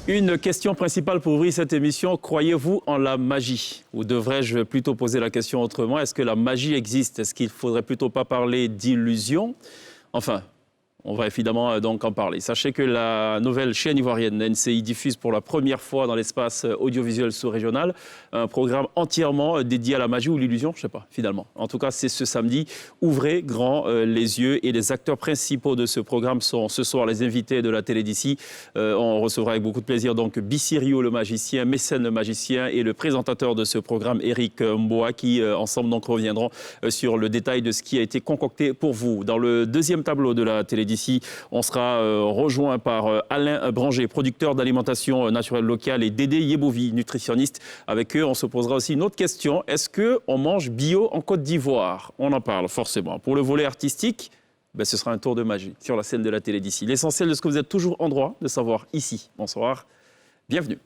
Une question principale pour ouvrir cette émission. Croyez-vous en la magie? Ou devrais-je plutôt poser la question autrement? Est-ce que la magie existe? Est-ce qu'il ne faudrait plutôt pas parler d'illusion? Enfin, on va évidemment donc en parler. Sachez que la nouvelle chaîne ivoirienne NCI diffuse pour la première fois dans l'espace audiovisuel sous-régional un programme entièrement dédié à la magie ou l'illusion, je ne sais pas, finalement. En tout cas, c'est ce samedi. Ouvrez grand les yeux et les acteurs principaux de ce programme sont ce soir les invités de la télé d'ici. On recevra avec beaucoup de plaisir donc Bissirio le magicien, Mécène le magicien et le présentateur de ce programme, Eric Mboa, qui ensemble donc reviendront sur le détail de ce qui a été concocté pour vous. Dans le deuxième tableau de la télé d'ici, on sera rejoint par Alain Branger, producteur d'alimentation naturelle locale, et Dédé Yebovi, nutritionniste. Avec eux, on se posera aussi une autre question. Est-ce qu'on mange bio en Côte d'Ivoire? On en parle forcément. Pour le volet artistique, ce sera un tour de magie sur la scène de la télé d'ici. L'essentiel de ce que vous êtes toujours en droit de savoir ici. Bonsoir, bienvenue.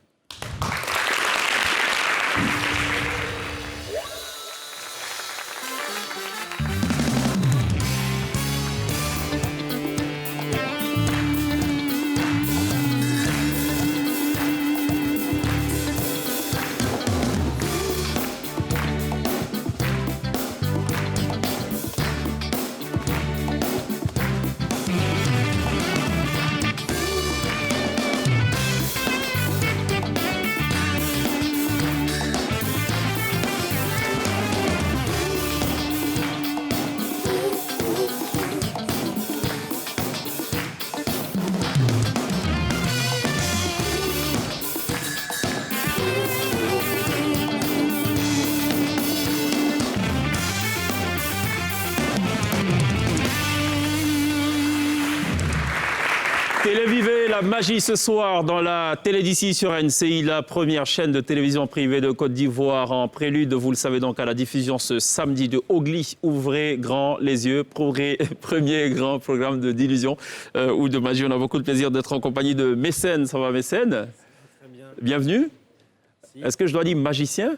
Télévivez la magie ce soir dans la télé d'ici sur NCI, la première chaîne de télévision privée de Côte d'Ivoire. En prélude, vous le savez donc, à la diffusion ce samedi de Ogli. Ouvrez grand les yeux, premier grand programme d'illusion ou de magie. On a beaucoup de plaisir d'être en compagnie de Mécène. Ça va, Mécène? Très bien. Bienvenue. Est-ce que je dois dire magicien?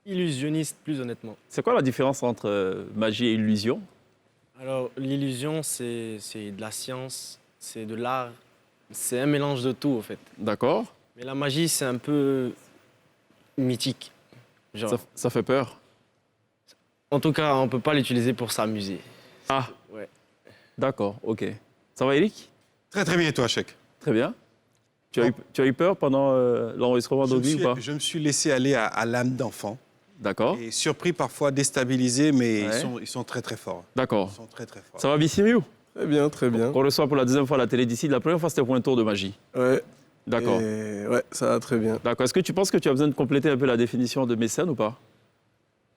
Illusionniste, plus honnêtement. C'est quoi la différence entre magie et illusion? Alors, l'illusion, c'est de la science. C'est de l'art, c'est un mélange de tout, en fait. D'accord. Mais la magie, c'est un peu mythique. Genre. Ça fait peur? En tout cas, on ne peut pas l'utiliser pour s'amuser. Ah, ouais. D'accord, ok. Ça va, Eric? Très très bien, et toi, Chèque? Très bien. Tu as eu peur pendant l'enregistrement d'Ogli ou pas? Je me suis laissé aller à l'âme d'enfant. D'accord. Et surpris, parfois déstabilisé, mais ils sont très très forts. D'accord. Ils sont très très forts. Ça va, Bissirio? Très bien, très bien. On reçoit pour la deuxième fois à la télé d'ici. La première fois, c'était pour un tour de magie. Ouais. D'accord. Ouais, ça va très bien. D'accord. Est-ce que tu penses que tu as besoin de compléter un peu la définition de mécène ou pas?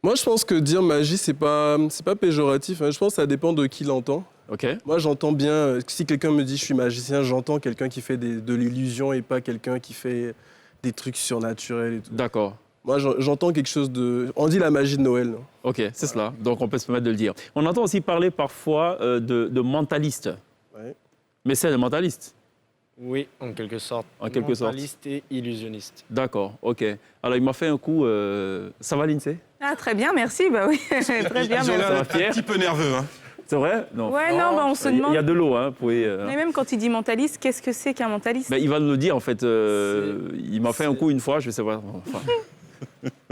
Moi, je pense que dire magie, c'est pas péjoratif. Hein. Je pense que ça dépend de qui l'entend. Ok. Moi, j'entends bien, si quelqu'un me dit je suis magicien, j'entends quelqu'un qui fait de l'illusion et pas quelqu'un qui fait des trucs surnaturels et tout. D'accord. Moi, j'entends quelque chose de... On dit la magie de Noël. Non? Ok, c'est cela. Donc, on peut se permettre de le dire. On entend aussi parler parfois de mentaliste. Ouais. Mécène est mentaliste. Oui, en quelque sorte. En quelque sorte. Mentaliste et illusionniste. D'accord, ok. Alors, il m'a fait un coup... Ça va, Lindsay? Ah, très bien, merci. Bah oui, très bien, Ils ont merci. l'air un Pierre petit peu nerveux. Hein. C'est vrai? Non. Ouais, non, on se demande. Il y a de l'eau, hein. Vous pouvez, Mais même quand il dit mentaliste, qu'est-ce que c'est qu'un mentaliste? il va nous le dire, en fait. Il m'a fait un coup une fois, je sais pas. Enfin,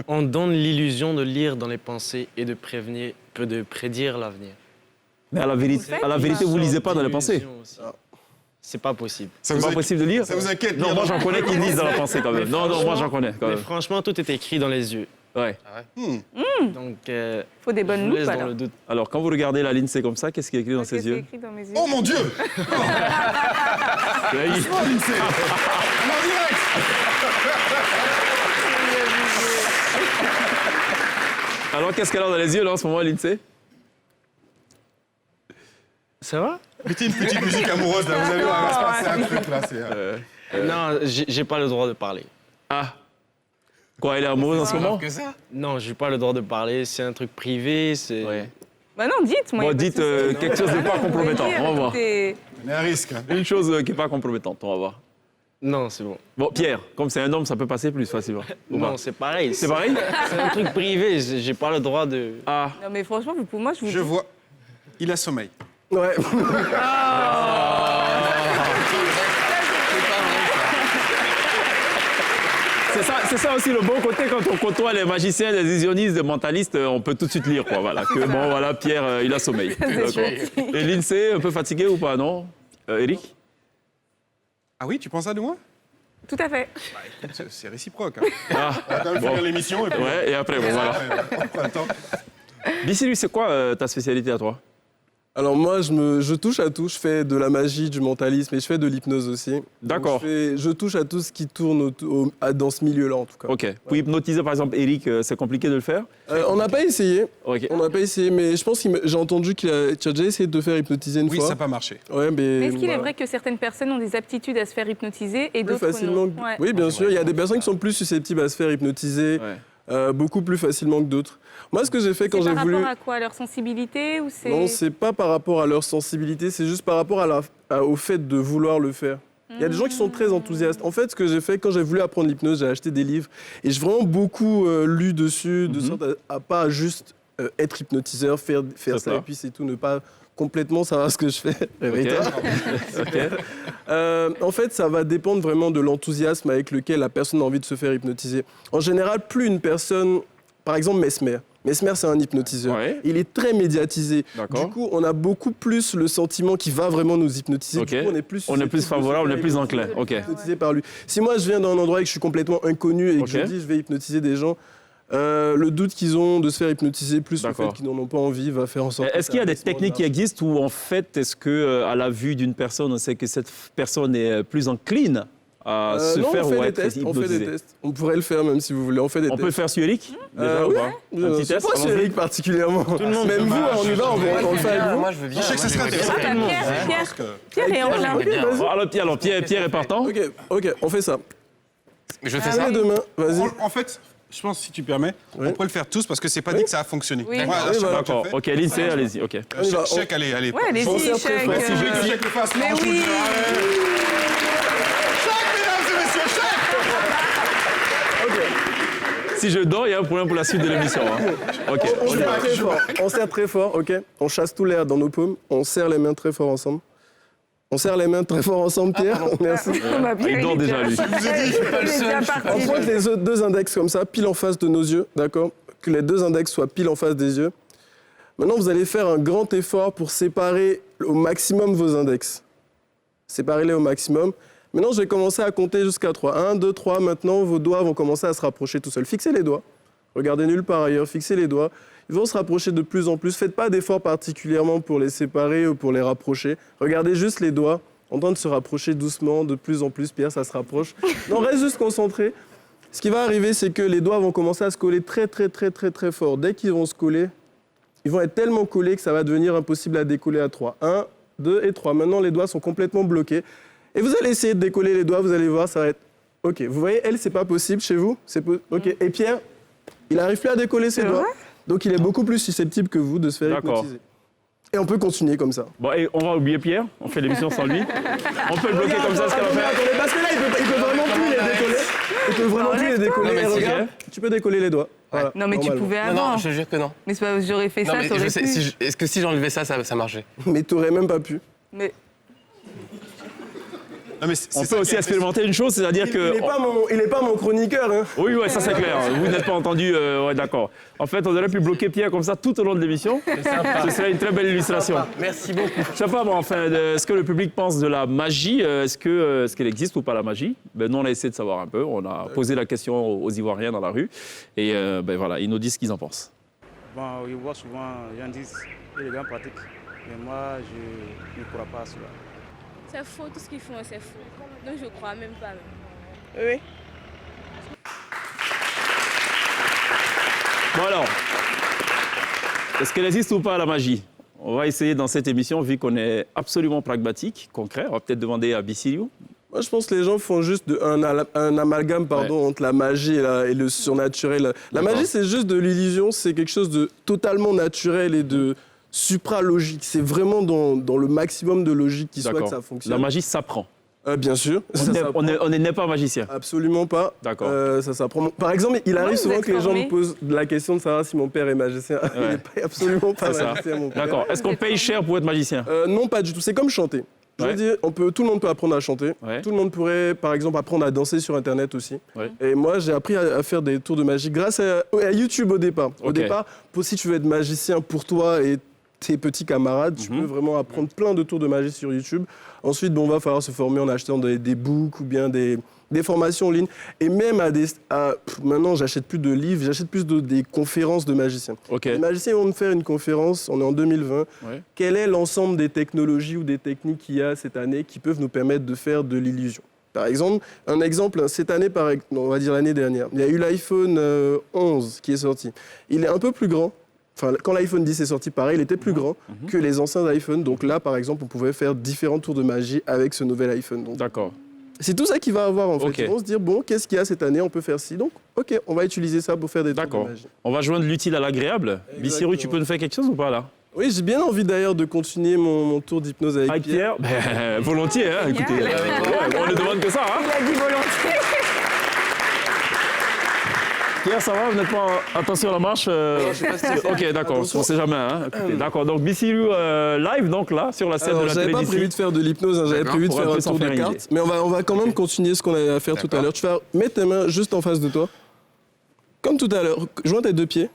On donne l'illusion de lire dans les pensées et de prédire l'avenir. mais à la vérité, vous lisez pas dans les pensées. C'est pas possible. Ça C'est vous pas possible de lire? Ça vous inquiète? Non, moi j'en connais qui lisent dans la pensée quand même. Non, moi j'en connais quand Mais même. franchement, tout est écrit dans les yeux. Ouais. Donc, Faut des bonnes je vous laisse loupes, dans alors. le doute. Alors quand vous regardez la ligne, c'est comme ça, qu'est-ce qui est écrit dans Qu'est-ce ses qui est yeux? écrit dans mes yeux? Oh mon Dieu! Franchement, Lindsay! En direct! Alors qu'est-ce qu'elle a dans les yeux là en ce moment, Lindsay? Ça va? Mettez une petite musique amoureuse là, vous allez voir, il va se passer un truc là. Non, j'ai pas le droit de parler. Ah. Quoi, elle est amoureuse en ce moment? Non, j'ai pas le droit de parler. C'est un truc privé. C'est. Ouais. Bah non, dites, moi. Bon, dites quelque chose de pas compromettant, on va voir. Il y a un risque. Hein. Une chose qui est pas compromettante, on va voir. Non, c'est bon. Bon, Pierre, comme c'est un homme, ça peut passer plus facilement. Ou Non, pas? c'est pareil. C'est pareil? C'est un truc privé. J'ai pas le droit de. Ah. Non, mais franchement, pour moi, je vous Je vois. Il a sommeil. Ouais. c'est ça aussi le bon côté quand on côtoie les magiciens, les illusionnistes, les mentalistes, on peut tout de suite lire, quoi. Voilà, que bon, voilà, Pierre, il a sommeil. D'accord. Et l'INSEE, un peu fatigué ou pas, non Eric? Ah oui, tu penses ça de moi? Tout à fait. C'est réciproque. Hein. Ah, On va quand même bon. faire l'émission et puis Ouais, et après, bon, voilà. on prend le temps. Bissy, c'est quoi ta spécialité à toi? Alors moi, je touche à tout. Je fais de la magie, du mentalisme et je fais de l'hypnose aussi. Donc, D'accord. je touche à tout ce qui tourne dans ce milieu-là, en tout cas. Ok. Pour hypnotiser, par exemple, Eric, c'est compliqué de le faire? On n'a pas essayé. Ok. On n'a pas essayé, mais je pense j'ai entendu que tu as déjà essayé de te faire hypnotiser une Oui, fois. ça n'a pas marché. Ouais, Mais est-ce qu'il est voilà. vrai que certaines personnes ont des aptitudes à se faire hypnotiser et Plus d'autres facilement. non? Ouais. Oui, bien sûr. Il y a des personnes qui sont plus susceptibles à se faire hypnotiser beaucoup plus facilement que d'autres. Moi, ce que j'ai fait quand C'est j'ai par voulu... rapport à quoi? Leur sensibilité ou c'est... Non, c'est pas par rapport à leur sensibilité, c'est juste par rapport au fait de vouloir le faire. Il y a des gens qui sont très enthousiastes. En fait, ce que j'ai fait quand j'ai voulu apprendre l'hypnose, j'ai acheté des livres et j'ai vraiment beaucoup lu dessus, de sorte à pas juste être hypnotiseur, faire ça et puis c'est tout, ne pas complètement savoir ce que je fais. Réveille-toi. En fait, ça va dépendre vraiment de l'enthousiasme avec lequel la personne a envie de se faire hypnotiser. En général, plus une personne, par exemple Mesmer, c'est un hypnotiseur. Ouais. Il est très médiatisé. D'accord. Du coup, on a beaucoup plus le sentiment qu'il va vraiment nous hypnotiser. Ok. Du coup, on est plus favorable, on est plus enclin. Ok. hypnotisé par lui. Si moi, je viens dans un endroit et que je suis complètement inconnu et que Ok. je dis je vais hypnotiser des gens, le doute qu'ils ont de se faire hypnotiser plus le D'accord. fait qu'ils n'en ont pas envie va faire en sorte. Est-ce qu'il y a des techniques qui existent où, en fait, est-ce que à la vue d'une personne, on sait que cette personne est plus encline à se non, faire on fait ou à des être tests. On fait des hypnotisée? tests. On pourrait le faire même si vous voulez. On fait des On peut le tests. faire sur Eric déjà, ou oui. pas Un petit C'est test pas sur allons-y. Eric particulièrement. Même vous, on y va, on le fait avec vous. Moi, je veux bien. Je sais que ça serait intéressant. Ah, bah, Pierre est enclin. Alors, Pierre est partant. Ok, on fait ça. Mais je fais Ah ça. Les deux mains, vas-y. En fait, je pense, si tu permets, Oui. on pourrait le faire tous parce que c'est pas dit que ça a fonctionné. Oui. Moi, à Oui, chaque voilà. fois que je le D'accord. fais, Ok, l'INSEE, allez-y. Ok. On y va. Chèque, allez. Ouais, On allez-y, sert très chèque. fort. Si je veux que chèque le fasse, Mais franchement, oui. Chèque, mesdames et messieurs, chèque. Si je dors, il y a un problème pour la suite de l'émission. Hein. Ok. On serre très fort. On serre très fort, ok. On chasse tout l'air dans nos paumes. On serre les mains très fort ensemble. On serre les mains très fort ensemble, Pierre. Merci. On va bien, Il dort Eric. déjà, lui. Il est déjà On parti. pointe les deux index comme ça, pile en face de nos yeux, d'accord? Que les deux index soient pile en face des yeux. Maintenant, vous allez faire un grand effort pour séparer au maximum vos index. Séparez-les au maximum. Maintenant, je vais commencer à compter jusqu'à 3. 1, 2, 3. Maintenant, vos doigts vont commencer à se rapprocher tout seuls. Fixez les doigts. Regardez nulle part ailleurs. Fixez les doigts. Ils vont se rapprocher de plus en plus. Faites pas d'efforts particulièrement pour les séparer ou pour les rapprocher. Regardez juste les doigts en train de se rapprocher doucement, de plus en plus. Pierre, ça se rapproche. Non, reste juste concentré. Ce qui va arriver, c'est que les doigts vont commencer à se coller très, très, très, très, très fort. Dès qu'ils vont se coller, ils vont être tellement collés que ça va devenir impossible à décoller à 3. 1, 2 et 3. Maintenant, les doigts sont complètement bloqués. Et vous allez essayer de décoller les doigts, vous allez voir, ça va être... OK, vous voyez, elle, c'est pas possible chez vous. OK, et Pierre, il n'arrive plus à décoller ses doigts. Donc, il est beaucoup plus susceptible que vous de se faire D'accord. hypnotiser. Et on peut continuer comme ça. Bon, et on va oublier Pierre. On fait l'émission sans lui. On peut le bloquer comme ça, ce qu'elle va faire. Attendez, parce que là, il peut vraiment plus les décoller. Il peut vraiment plus les décoller. Non, mais Et c'est regarde, tu peux décoller les doigts. Voilà, Non, mais tu normalement. pouvais Non, non, avant. je te jure que non. Mais c'est pas, j'aurais fait Non, ça, mais t'aurais je sais, pu. est-ce que si j'enlevais ça marcherait? Mais t'aurais même pas pu. Mais Non, mais On peut aussi expérimenter une chose, c'est-à-dire que... Il est pas mon chroniqueur, hein. Oui, ouais, ça c'est clair. Vous n'êtes pas entendu, ouais, d'accord. En fait, on aurait pu bloquer Pierre comme ça tout au long de l'émission. Ce serait une très belle illustration. Merci beaucoup. Je sais pas, bon, enfin, ce que le public pense de la magie, est-ce qu'elle existe ou pas la magie? Ben, nous, on a essayé de savoir un peu. On a posé la question aux Ivoiriens dans la rue. Et ben voilà, ils nous disent ce qu'ils en pensent. Bon, je vois souvent, les gens disent que les gens pratiquent. Mais moi, je ne crois pas à cela. C'est faux, tout ce qu'ils font, c'est faux. Donc je crois même pas. oui. Bon alors, est-ce qu'elle existe ou pas la magie? On va essayer dans cette émission, vu qu'on est absolument pragmatique, concret. On va peut-être demander à Bissiliou. Moi, je pense que les gens font juste un amalgame entre la magie et le surnaturel. La magie, c'est juste de l'illusion, c'est quelque chose de totalement naturel et de supralogique. C'est vraiment dans le maximum de logique qui soit que ça fonctionne. La magie s'apprend. Bien sûr. On n'est pas magicien. Absolument pas. D'accord. Ça s'apprend. Par exemple, il arrive vous souvent êtes que les gens formé me posent la question de savoir si mon père est magicien. Il n'est absolument pas C'est ça. magicien, mon père. D'accord. Est-ce qu'on paye cher pour être magicien? Non, pas du tout. C'est comme chanter. Je Ouais. veux dire, tout le monde peut apprendre à chanter. Ouais. Tout le monde pourrait, par exemple, apprendre à danser sur Internet aussi. Ouais. Et moi, j'ai appris à faire des tours de magie grâce à YouTube au départ. Au Ok. départ, si tu veux être magicien pour toi et tes petits camarades, tu peux vraiment apprendre plein de tours de magie sur YouTube. Ensuite, bon, va falloir se former en achetant des books ou bien des formations en ligne. Et même maintenant, j'achète plus de livres, j'achète plus des conférences de magiciens. Ok. Les magiciens vont me faire une conférence, on est en 2020. Ouais. Quel est l'ensemble des technologies ou des techniques qu'il y a cette année qui peuvent nous permettre de faire de l'illusion? Par exemple, cette année, on va dire l'année dernière, il y a eu l'iPhone 11 qui est sorti. Il est un peu plus grand. Enfin, quand l'iPhone 10 est sorti, pareil, il était plus grand que les anciens iPhones. Donc là, par exemple, on pouvait faire différents tours de magie avec ce nouvel iPhone. Donc, D'accord. c'est tout ça qu'il va avoir en fait. Ok. Ils vont se dire, bon, qu'est-ce qu'il y a cette année? On peut faire ci. Donc, ok, on va utiliser ça pour faire des tours D'accord. de magie. On va joindre l'utile à l'agréable. Bissiru, tu peux nous faire quelque chose ou pas là? Oui, j'ai bien envie d'ailleurs de continuer mon tour d'hypnose avec Avec Pierre. Pierre? Ben, volontiers, hein, écoutez. Génial. On ne demande que ça, hein. Il a dit volontiers. Pierre, ça va? Vous n'êtes pas attention à la marche? Ok, d'accord, on ne sait jamais. Hein. Écoutez, d'accord, donc Bissiru live, donc là, sur la scène Alors, de la j'avais télé pas d'ici. prévu de faire de l'hypnose, j'avais D'accord. prévu de Pour un faire peu un s'en tour de faire une cartes. idée. Mais on va quand même continuer ce qu'on avait à faire tout à D'accord. l'heure. Tu vas mettre tes mains juste en face de toi. Comme tout à l'heure, joins tes deux pieds.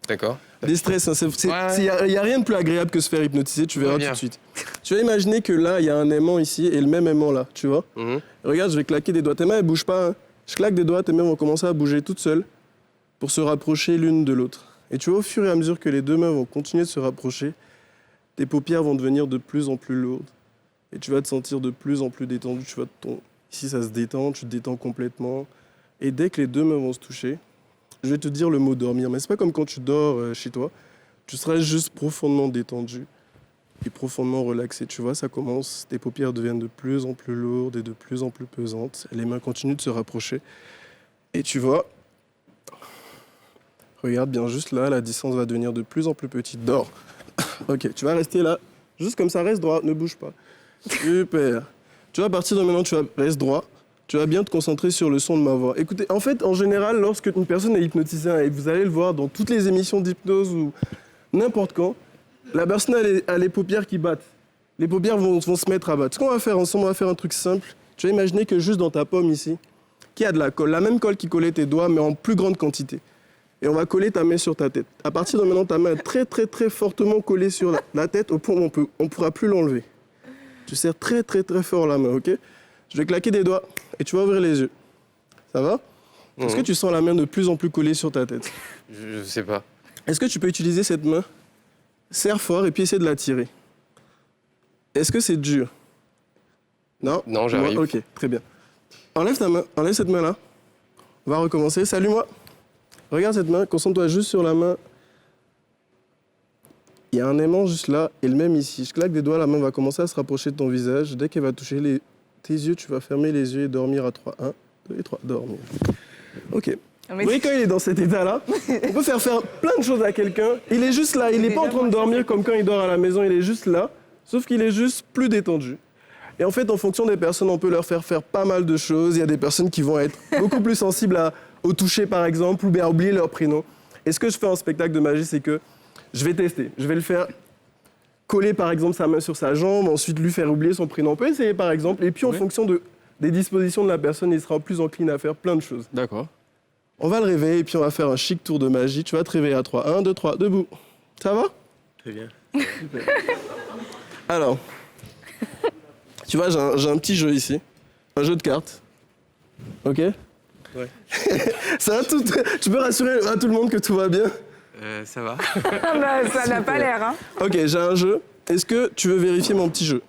D'accord. Des stress, il Ouais. n'y a rien de plus agréable que se faire hypnotiser, tu verras Ouais, tout bien. de suite. Tu vas imaginer que là, il y a un aimant ici et le même aimant là, tu vois. Mhm. Regarde, je vais claquer des doigts. Tes mains, elles bougent pas. Hein. Je claque des doigts, tes mains vont commencer à bouger toutes seules pour se rapprocher l'une de l'autre. Et tu vois, au fur et à mesure que les deux mains vont continuer de se rapprocher, tes paupières vont devenir de plus en plus lourdes. Et tu vas te sentir de plus en plus détendu. Ici, ça se détend, tu te détends complètement. Et dès que les deux mains vont se toucher, je vais te dire le mot dormir. Mais c'est pas comme quand tu dors chez toi. Tu seras juste profondément détendu et profondément relaxé. Tu vois, ça commence, tes paupières deviennent de plus en plus lourdes et de plus en plus pesantes. Et les mains continuent de se rapprocher. Et tu vois, regarde bien juste là, la distance va devenir de plus en plus petite. Dors. Ok, tu vas rester là. Juste comme ça, reste droit, ne bouge pas. Super. Tu vois, à partir de maintenant, tu vas rester droit. Tu vas bien te concentrer sur le son de ma voix. Écoutez, en fait, en général, lorsque une personne est hypnotisée, et vous allez le voir dans toutes les émissions d'hypnose ou n'importe quand, la personne a les paupières qui battent. Les paupières vont se mettre à battre. Ce qu'on va faire ensemble, on va faire un truc simple. Tu vas imaginer que juste dans ta paume ici, qu'il y a de la colle. La même colle qui collait tes doigts, mais en plus grande quantité. Et on va coller ta main sur ta tête. À partir de maintenant, ta main est très, très, très fortement collée sur la tête au point où on ne pourra plus l'enlever. Tu serres très, très, très fort la main, ok? Je vais claquer des doigts et tu vas ouvrir les yeux. Ça va? Est-ce que tu sens la main de plus en plus collée sur ta tête? Je sais pas. Est-ce que tu peux utiliser cette main? Serre fort et puis essaie de la tirer. Est-ce que c'est dur? Non? Non, j'arrive. Ok, très bien. Enlève ta main, enlève cette main-là. On va recommencer. Salue-moi. Regarde cette main, concentre-toi juste sur la main. Il y a un aimant juste là et le même ici. Je claque des doigts, la main va commencer à se rapprocher de ton visage. Dès qu'elle va toucher tes yeux, tu vas fermer les yeux et dormir à 3. 1, 2 et 3. Dormir. Ok. Mais Vous voyez, quand il est dans cet état-là, on peut faire plein de choses à quelqu'un. Il est juste là, il n'est pas en train de dormir comme quand il dort à la maison, il est juste là, sauf qu'il est juste plus détendu. Et en fait, en fonction des personnes, on peut leur faire pas mal de choses. Il y a des personnes qui vont être beaucoup plus sensibles au toucher, par exemple, ou bien à oublier leur prénom. Et ce que je fais en spectacle de magie, c'est que je vais tester. Je vais le faire coller, par exemple, sa main sur sa jambe, ensuite lui faire oublier son prénom. On peut essayer, par exemple, et puis en fonction des dispositions de la personne, il sera plus enclin à faire plein de choses. D'accord. On va le réveiller et puis on va faire un chic tour de magie. Tu vas te réveiller à 3. 1, 2, 3, debout. Ça va? Très bien. Super. Alors, tu vois, j'ai un petit jeu ici. Un jeu de cartes. Ok? Ouais. Ça va tout... Tu peux rassurer à tout le monde que tout va bien? Ça va. bah, ça n'a pas l'air, hein. Ok, j'ai un jeu. Est-ce que tu veux vérifier mon petit jeu?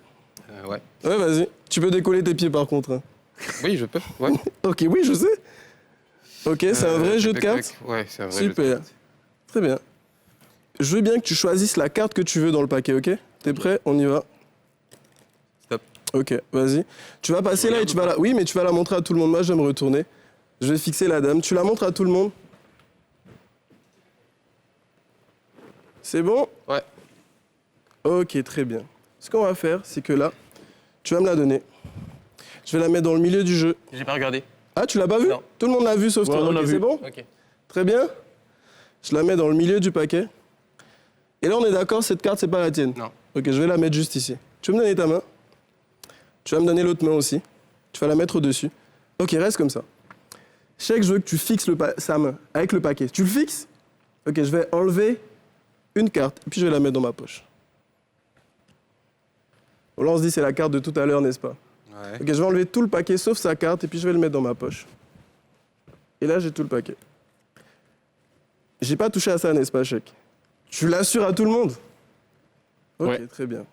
Ouais. Ouais, vas-y. Tu peux décoller tes pieds par contre. Hein. Oui, je peux. Ouais. Ok, oui, je sais. Ok, c'est un vrai jeu de cartes? Ouais, c'est un vrai jeu de Super. cartes. Très bien. Je veux bien que tu choisisses la carte que tu veux dans le paquet, ok? T'es prêt? On y va. Stop. Ok, vas-y. Tu vas passer là et tu vas la... Oui, mais tu vas la montrer à tout le monde. Moi, je vais me retourner. Je vais fixer la dame. Tu la montres à tout le monde? C'est bon? Ouais. Ok, très bien. Ce qu'on va faire, c'est que là, tu vas me la donner. Je vais la mettre dans le milieu du jeu. J'ai pas regardé. Ah, tu l'as pas vu? Non. Tout le monde l'a vu sauf Ouais, toi. on l'a Ok, vu. c'est bon? Ok. Très bien. Je la mets dans le milieu du paquet. Et là, on est d'accord, cette carte, c'est pas la tienne? Non. Ok, je vais la mettre juste ici. Tu veux me donner ta main? Tu vas me donner l'autre main aussi. Tu vas la mettre au-dessus. Ok, reste comme ça. Cheikh, je veux que tu fixes sa main avec le paquet. Tu le fixes? Ok, je vais enlever une carte et puis je vais la mettre dans ma poche. Bon, là, on se dit c'est la carte de tout à l'heure, n'est-ce pas? Ouais. Ok, je vais enlever tout le paquet sauf sa carte et puis je vais le mettre dans ma poche. Et là, j'ai tout le paquet. J'ai pas touché à ça, n'est-ce pas, Cheikh? Tu l'assures à tout le monde? Ok, Ouais. très bien.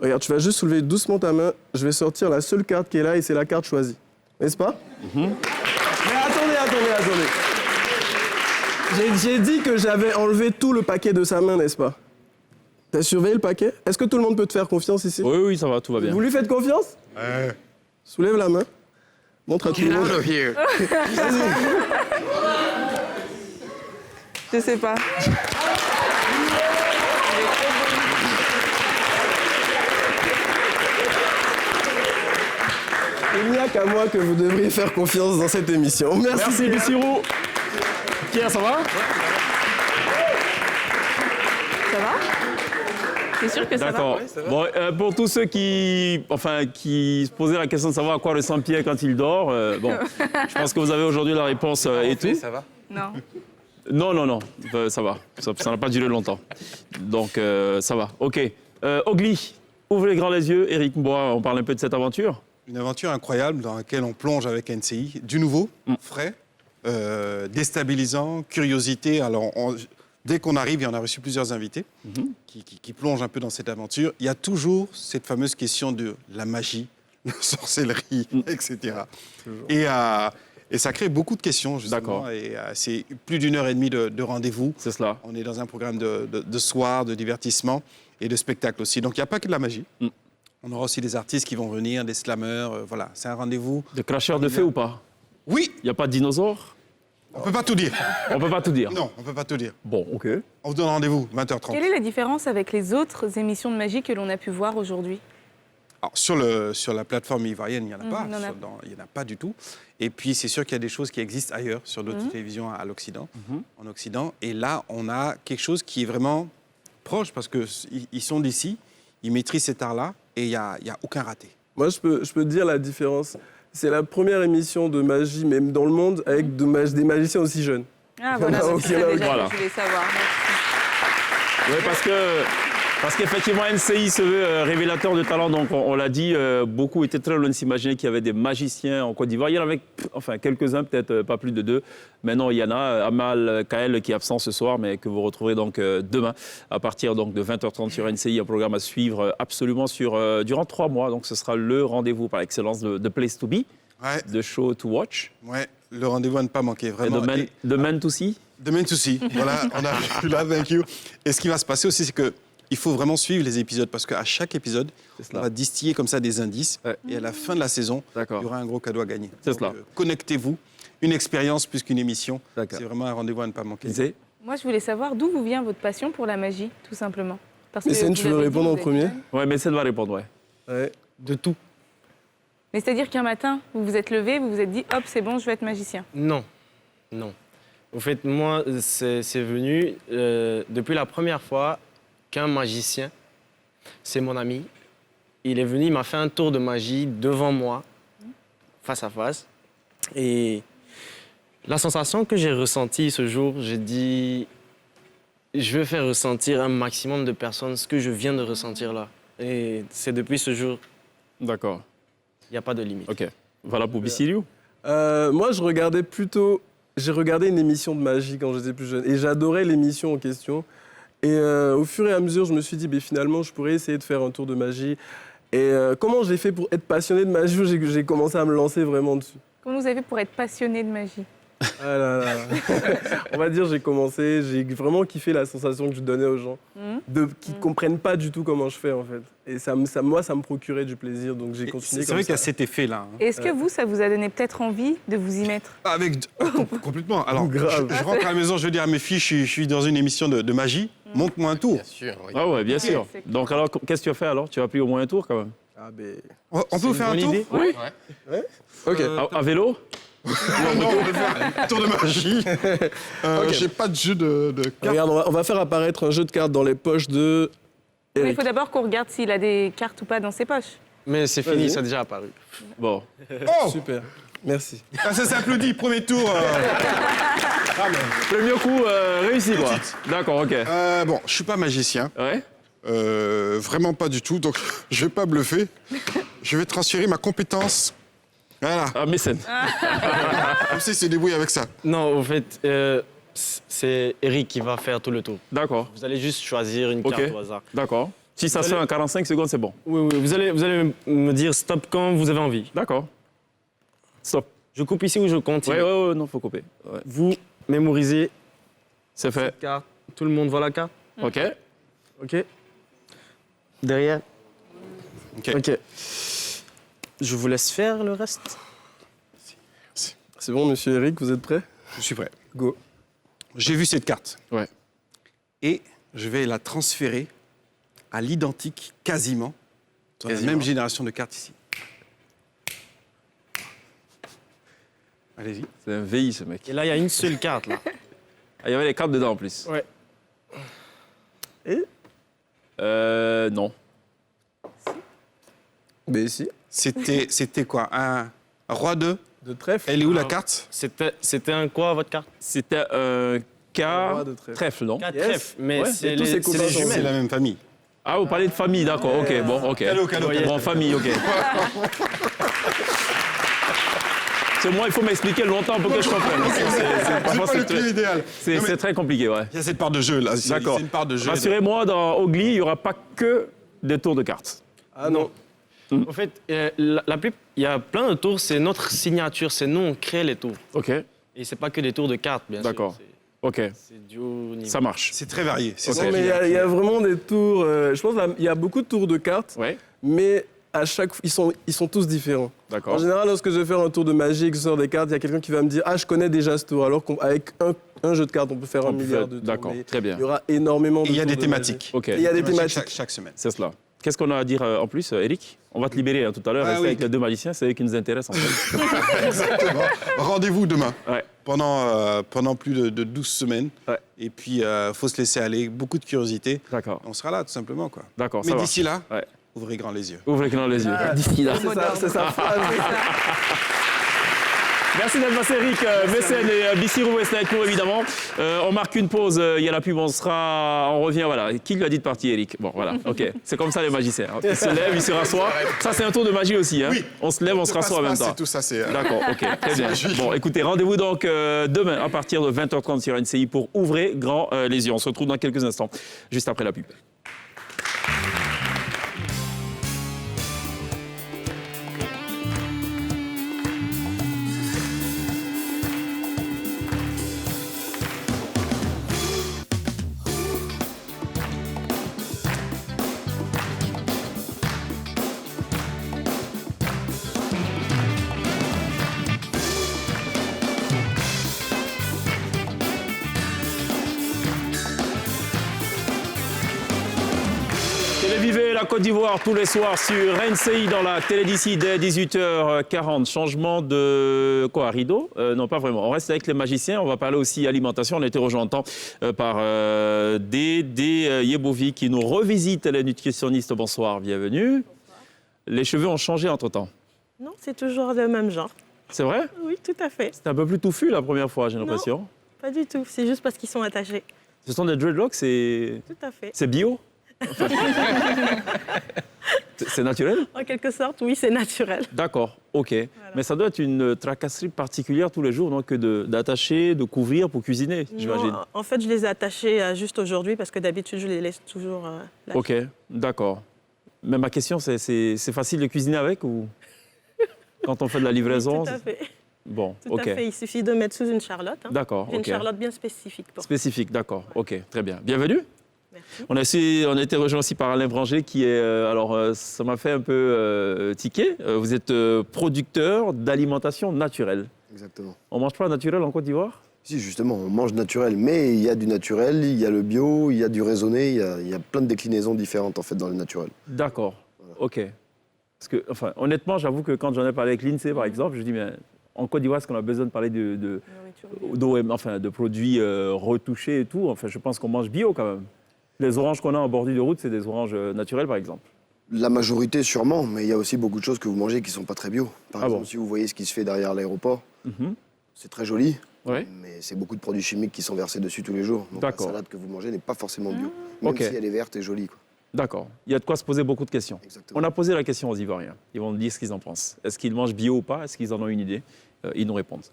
Regarde, tu vas juste soulever doucement ta main. Je vais sortir la seule carte qui est là et c'est la carte choisie. N'est-ce pas? Mais attendez. J'ai dit que j'avais enlevé tout le paquet de sa main, n'est-ce pas? T'as surveillé le paquet? Est-ce que tout le monde peut te faire confiance ici? Oui, ça va, tout va bien. Vous lui faites confiance? Ouais. Soulève la main. Montre à tout le monde. Out of here. Je sais pas. Il n'y a qu'à moi que vous devriez faire confiance dans cette émission. Merci. Merci, Bissirou. Pierre, ça va? Ça va? C'est sûr que ça va? D'accord. Bon, pour tous ceux qui se posaient la question de savoir à quoi ressemble Pierre quand il dort, bon, je pense que vous avez aujourd'hui la réponse et tout. Ça va? Non. Non, ça va. Ça n'a pas duré longtemps. Donc, ça va. OK. Ogli, ouvrez grand les yeux. Éric Mbois, on parle un peu de cette aventure. Une aventure incroyable dans laquelle on plonge avec NCI. Du nouveau, frais, déstabilisant, curiosité. Alors, dès qu'on arrive, et on a reçu plusieurs invités qui plongent un peu dans cette aventure, il y a toujours cette fameuse question de la magie, la sorcellerie, etc. Et ça crée beaucoup de questions, justement. D'accord. Et c'est plus d'1h30 de rendez-vous. C'est cela. On est dans un programme de soir, de divertissement et de spectacle aussi. Donc, il n'y a pas que de la magie. On aura aussi des artistes qui vont venir, des slammers. Voilà, c'est un rendez-vous. Des cracheurs de feu ou pas? Oui, Il n'y a pas de dinosaures? on ne peut pas tout dire. On ne peut pas tout dire. Non, on ne peut pas tout dire. Bon, OK. On vous donne rendez-vous, 20h30. Quelle est la différence avec les autres émissions de magie que l'on a pu voir aujourd'hui? Alors, sur la plateforme ivoirienne, il n'y en a pas. il y en a- Il n'y en a pas du tout. Et puis, c'est sûr qu'il y a des choses qui existent ailleurs, sur d'autres télévisions à l'Occident, en Occident. Et là, on a quelque chose qui est vraiment proche, parce qu'ils sont d'ici, ils maîtrisent cet art-là, et il n'y a aucun raté. Moi, je peux te dire la différence. C'est la première émission de magie, même dans le monde, avec des magiciens aussi jeunes. Ah voilà, Ok, c'est ça là, déjà voilà. que je voulais savoir. Oui, parce qu'effectivement, NCI se veut révélateur de talent. Donc, on l'a dit, beaucoup étaient très loin de s'imaginer qu'il y avait des magiciens en Côte d'Ivoire. Il y en avait, quelques-uns, peut-être pas plus de 2. Maintenant, il y en a. Amal Kael, qui est absent ce soir, mais que vous retrouverez donc demain, à partir donc, de 20h30 sur NCI. Un programme à suivre absolument durant 3 mois. Donc, ce sera le rendez-vous par excellence de Place to Be, Ouais, de Show to Watch, ouais, le rendez-vous à ne pas manquer, et vraiment. de Man to See. Demain souci. Voilà, on a vu là, thank you. Et ce qui va se passer aussi, c'est que il faut vraiment suivre les épisodes, parce qu'à chaque épisode, C'est on cela. va distiller comme ça des indices. Ouais. Et à la fin de la saison, il D'accord. y aura un gros cadeau à gagner. C'est Donc, cela. Connectez-vous. Une expérience plus qu'une émission. D'accord. C'est vraiment un rendez-vous à ne pas manquer. Lisez. Moi, je voulais savoir d'où vous vient votre passion pour la magie, tout simplement. Parce Mécène, vous tu veux l'avez répondre dit, en vous êtes premier? jeune. Ouais, mais ça va répondre, ouais. Ouais. De tout. Mais c'est-à-dire qu'un matin, vous vous êtes levé, vous vous êtes dit, hop, c'est bon, je vais être magicien. Non. Au fait, moi, c'est venu depuis la première fois qu'un magicien, c'est mon ami, il est venu, il m'a fait un tour de magie devant moi, face à face. Et la sensation que j'ai ressentie ce jour, j'ai dit, je veux faire ressentir un maximum de personnes ce que je viens de ressentir là. Et c'est depuis ce jour, D'accord. il n'y a pas de limite. OK. Voilà pour Bissiliou. Moi, j'ai regardé une émission de magie quand j'étais plus jeune et j'adorais l'émission en question. Et au fur et à mesure, je me suis dit, finalement, je pourrais essayer de faire un tour de magie. Et comment j'ai fait pour être passionné de magie? J'ai commencé à me lancer vraiment dessus. Comment vous avez fait pour être passionné de magie? Ah là là. On va dire, j'ai vraiment kiffé la sensation que je donnais aux gens, qui ne comprennent pas du tout comment je fais en fait. Et moi, ça me procurait du plaisir, donc j'ai continué C'est comme vrai qu'il y a ça. cet effet-là. hein. Est-ce que vous, ça vous a donné peut-être envie de vous y mettre? Complètement. Alors, Grave. je rentre à la maison, je veux dire à mes filles, je suis dans une émission de magie. Montre-moi un tour. Bien sûr, oui. Ah ouais, bien sûr. c'est clair. Donc alors, qu'est-ce que tu as fait alors? Tu as pris au moins un tour quand même? Ah ben... On peut vous faire un Bonne tour idée. Oui. Ok. À vélo? Non, on peut faire un tour de magie. J'ai pas de jeu de cartes. Regarde, on va faire apparaître un jeu de cartes dans les poches de Mais il Eric. faut d'abord qu'on regarde s'il a des cartes ou pas dans ses poches. Mais c'est fini, Vas-y. ça a déjà apparu. Bon. Oh Super. Merci. Ah, ça s'applaudit, premier tour. Premier coup réussi, quoi. D'accord, ok. Bon, je suis pas magicien. Ouais. Vraiment pas du tout, donc je vais pas bluffer. Je vais transférer ma compétence. Voilà, Ah, mécène. comme ça, il se débrouille avec ça. Non, au fait, c'est Eric qui va faire tout le tour. D'accord, Vous allez juste choisir une Ok. carte au hasard. d'accord. Si ça se fait en 45 secondes, c'est bon. Oui, oui, vous allez me dire stop quand vous avez envie. D'accord. Stop. Je coupe ici ou je continue. Ouais, non, faut couper. Ouais. Vous mémorisez C'est fait. cette carte. Tout le monde voit la carte. Ok. OK. Derrière. Ok. OK. Je vous laisse faire le reste. C'est bon, monsieur Eric, vous êtes prêt? Je suis prêt. Go. J'ai vu cette carte. Ouais. Et je vais la transférer à l'identique, quasiment, dans la même génération de cartes ici. Allez-y. C'est un VI, ce mec. Et là, il y a une seule carte, là. Ah, il y avait les cartes dedans, en plus. Ouais. Non. Ben si. C'était quoi? Un roi de... De trèfle. Elle est où la Ah. carte? C'était un quoi, votre carte? C'était un Roi cas de trèfle. trèfle, non? Quatre Yes. trèfles. Mais Ouais, c'est et tous ces les copains sont- C'est jumelles. la même famille. Ah, vous parlez de famille, d'accord, ok, bon, ok. Cadeau, cadeau, cadeau. Bon, famille, ok. C'est moi, il faut m'expliquer longtemps pour que je comprenne. C'est Parfois, pas le c'est- clé idéal. c'est Non, mais c'est très compliqué, ouais. il y a cette part de jeu, là. D'accord. C'est une part de jeu. Rassurez-moi, dans Ogli, il n'y aura pas que des tours de cartes. Ah non. En fait, il y a plein de tours, c'est notre signature, c'est nous, on crée les tours. Ok, Et c'est pas que des tours de cartes, bien sûr. D'accord. ok, C'est du haut niveau. ça marche. C'est très varié. C'est Ok. ça Non, qui mais est- il y a vraiment des tours. Je pense qu'il y a beaucoup de tours de cartes, Ouais, mais à chaque fois, ils sont tous différents. En d'accord. général, lorsque je vais faire un tour de magie et que je sors des cartes, il y a quelqu'un qui va me dire: ah, je connais déjà ce tour. Alors qu'avec un jeu de cartes, on peut faire un On peut milliard faire- de tours. D'accord, Mais très bien. Il y aura énormément de Et il y a tours des de thématiques. Ok, magie. Et il y a des thématiques. Chaque semaine. c'est cela. Qu'est-ce qu'on a à dire en plus, Eric? On va te libérer tout à l'heure. Ah Rester oui. avec les deux magiciens, c'est eux qui nous intéressent en fait. Exactement. Rendez-vous demain. Ouais. Pendant plus de 12 semaines. Ouais. Et puis, il faut se laisser aller. Beaucoup de curiosité. D'accord, On sera là, tout simplement. Quoi. d'accord, Mais ça va. d'ici là, Ouais. ouvrez grand les yeux. Ouvrez grand les yeux. D'ici là. C'est sa phrase. Merci d'être passé, Eric, Mécène et Bissirou West avec nous, évidemment. On marque une pause, il y a la pub, on revient, voilà. Qui lui a dit de partir, Eric? Bon, voilà, ok. C'est comme ça les magiciens. Hein. Il se lève, il se rassoit. Ça, c'est un tour de magie aussi. Hein. Oui. On se lève, on se rassoit en même temps. C'est tout ça, c'est... D'accord, ok, très bien. Bon, écoutez, rendez-vous donc demain à partir de 20h30 sur NCI pour Ouvrez grand les yeux. On se retrouve dans quelques instants, juste après la pub. Télévivez la Côte d'Ivoire tous les soirs sur NCI dans la télé d'ici dès 18h40. Changement de quoi, rideau? Non, pas vraiment. On reste avec les magiciens. On va parler aussi alimentation. On a été rejoint en temps par Dédé Yebovi qui nous revisite, les nutritionnistes. Bonsoir, bienvenue. Les cheveux ont changé entre-temps. Non, c'est toujours le même genre. C'est vrai? Oui, tout à fait. C'était un peu plus touffu la première fois, j'ai l'impression. Pas du tout. C'est juste parce qu'ils sont attachés. Ce sont des dreadlocks, c'est Tout à fait. bio? C'est naturel? En quelque sorte, oui, c'est naturel. D'accord, ok. Mais ça doit être une tracasserie particulière tous les jours, donc que d'attacher, de couvrir pour cuisiner, j'imagine. Non, en fait, je les ai attachés juste aujourd'hui parce que d'habitude, je les laisse toujours là. Ok, d'accord. Mais ma question, c'est facile de cuisiner avec ou quand on fait de la livraison? Tout à fait. Bon, Tout ok. à fait. Il suffit de mettre sous une charlotte. Hein. D'accord, J'ai une ok. charlotte bien spécifique pour ça. Spécifique, d'accord, ok, très bien. Bienvenue. Merci. On a été rejoint aussi par Alain Branger qui est, ça m'a fait un peu tiquer. Vous êtes producteur d'alimentation naturelle. Exactement. On mange pas naturel en Côte d'Ivoire? Si, justement, on mange naturel, mais il y a du naturel, il y a le bio, il y a du raisonné, il y a plein de déclinaisons différentes en fait dans le naturel. D'accord, ok. Parce que, enfin, honnêtement, j'avoue que quand j'en ai parlé avec l'INSEE, par exemple, je dis, mais en Côte d'Ivoire, est-ce qu'on a besoin de parler de produits retouchés et tout? Enfin, je pense qu'on mange bio quand même. Les oranges qu'on a en bordure de route, c'est des oranges naturelles, par exemple. La majorité, sûrement, mais il y a aussi beaucoup de choses que vous mangez qui ne sont pas très bio. Par exemple, si vous voyez ce qui se fait derrière l'aéroport, c'est très joli, mais c'est beaucoup de produits chimiques qui sont versés dessus tous les jours. Donc la salade que vous mangez n'est pas forcément bio, même si elle est verte et jolie, quoi. D'accord. Il y a de quoi se poser beaucoup de questions. Exactement. On a posé la question aux Ivoiriens. Ils vont nous dire ce qu'ils en pensent. Est-ce qu'ils mangent bio ou pas? Est-ce qu'ils en ont une idée? Ils nous répondent.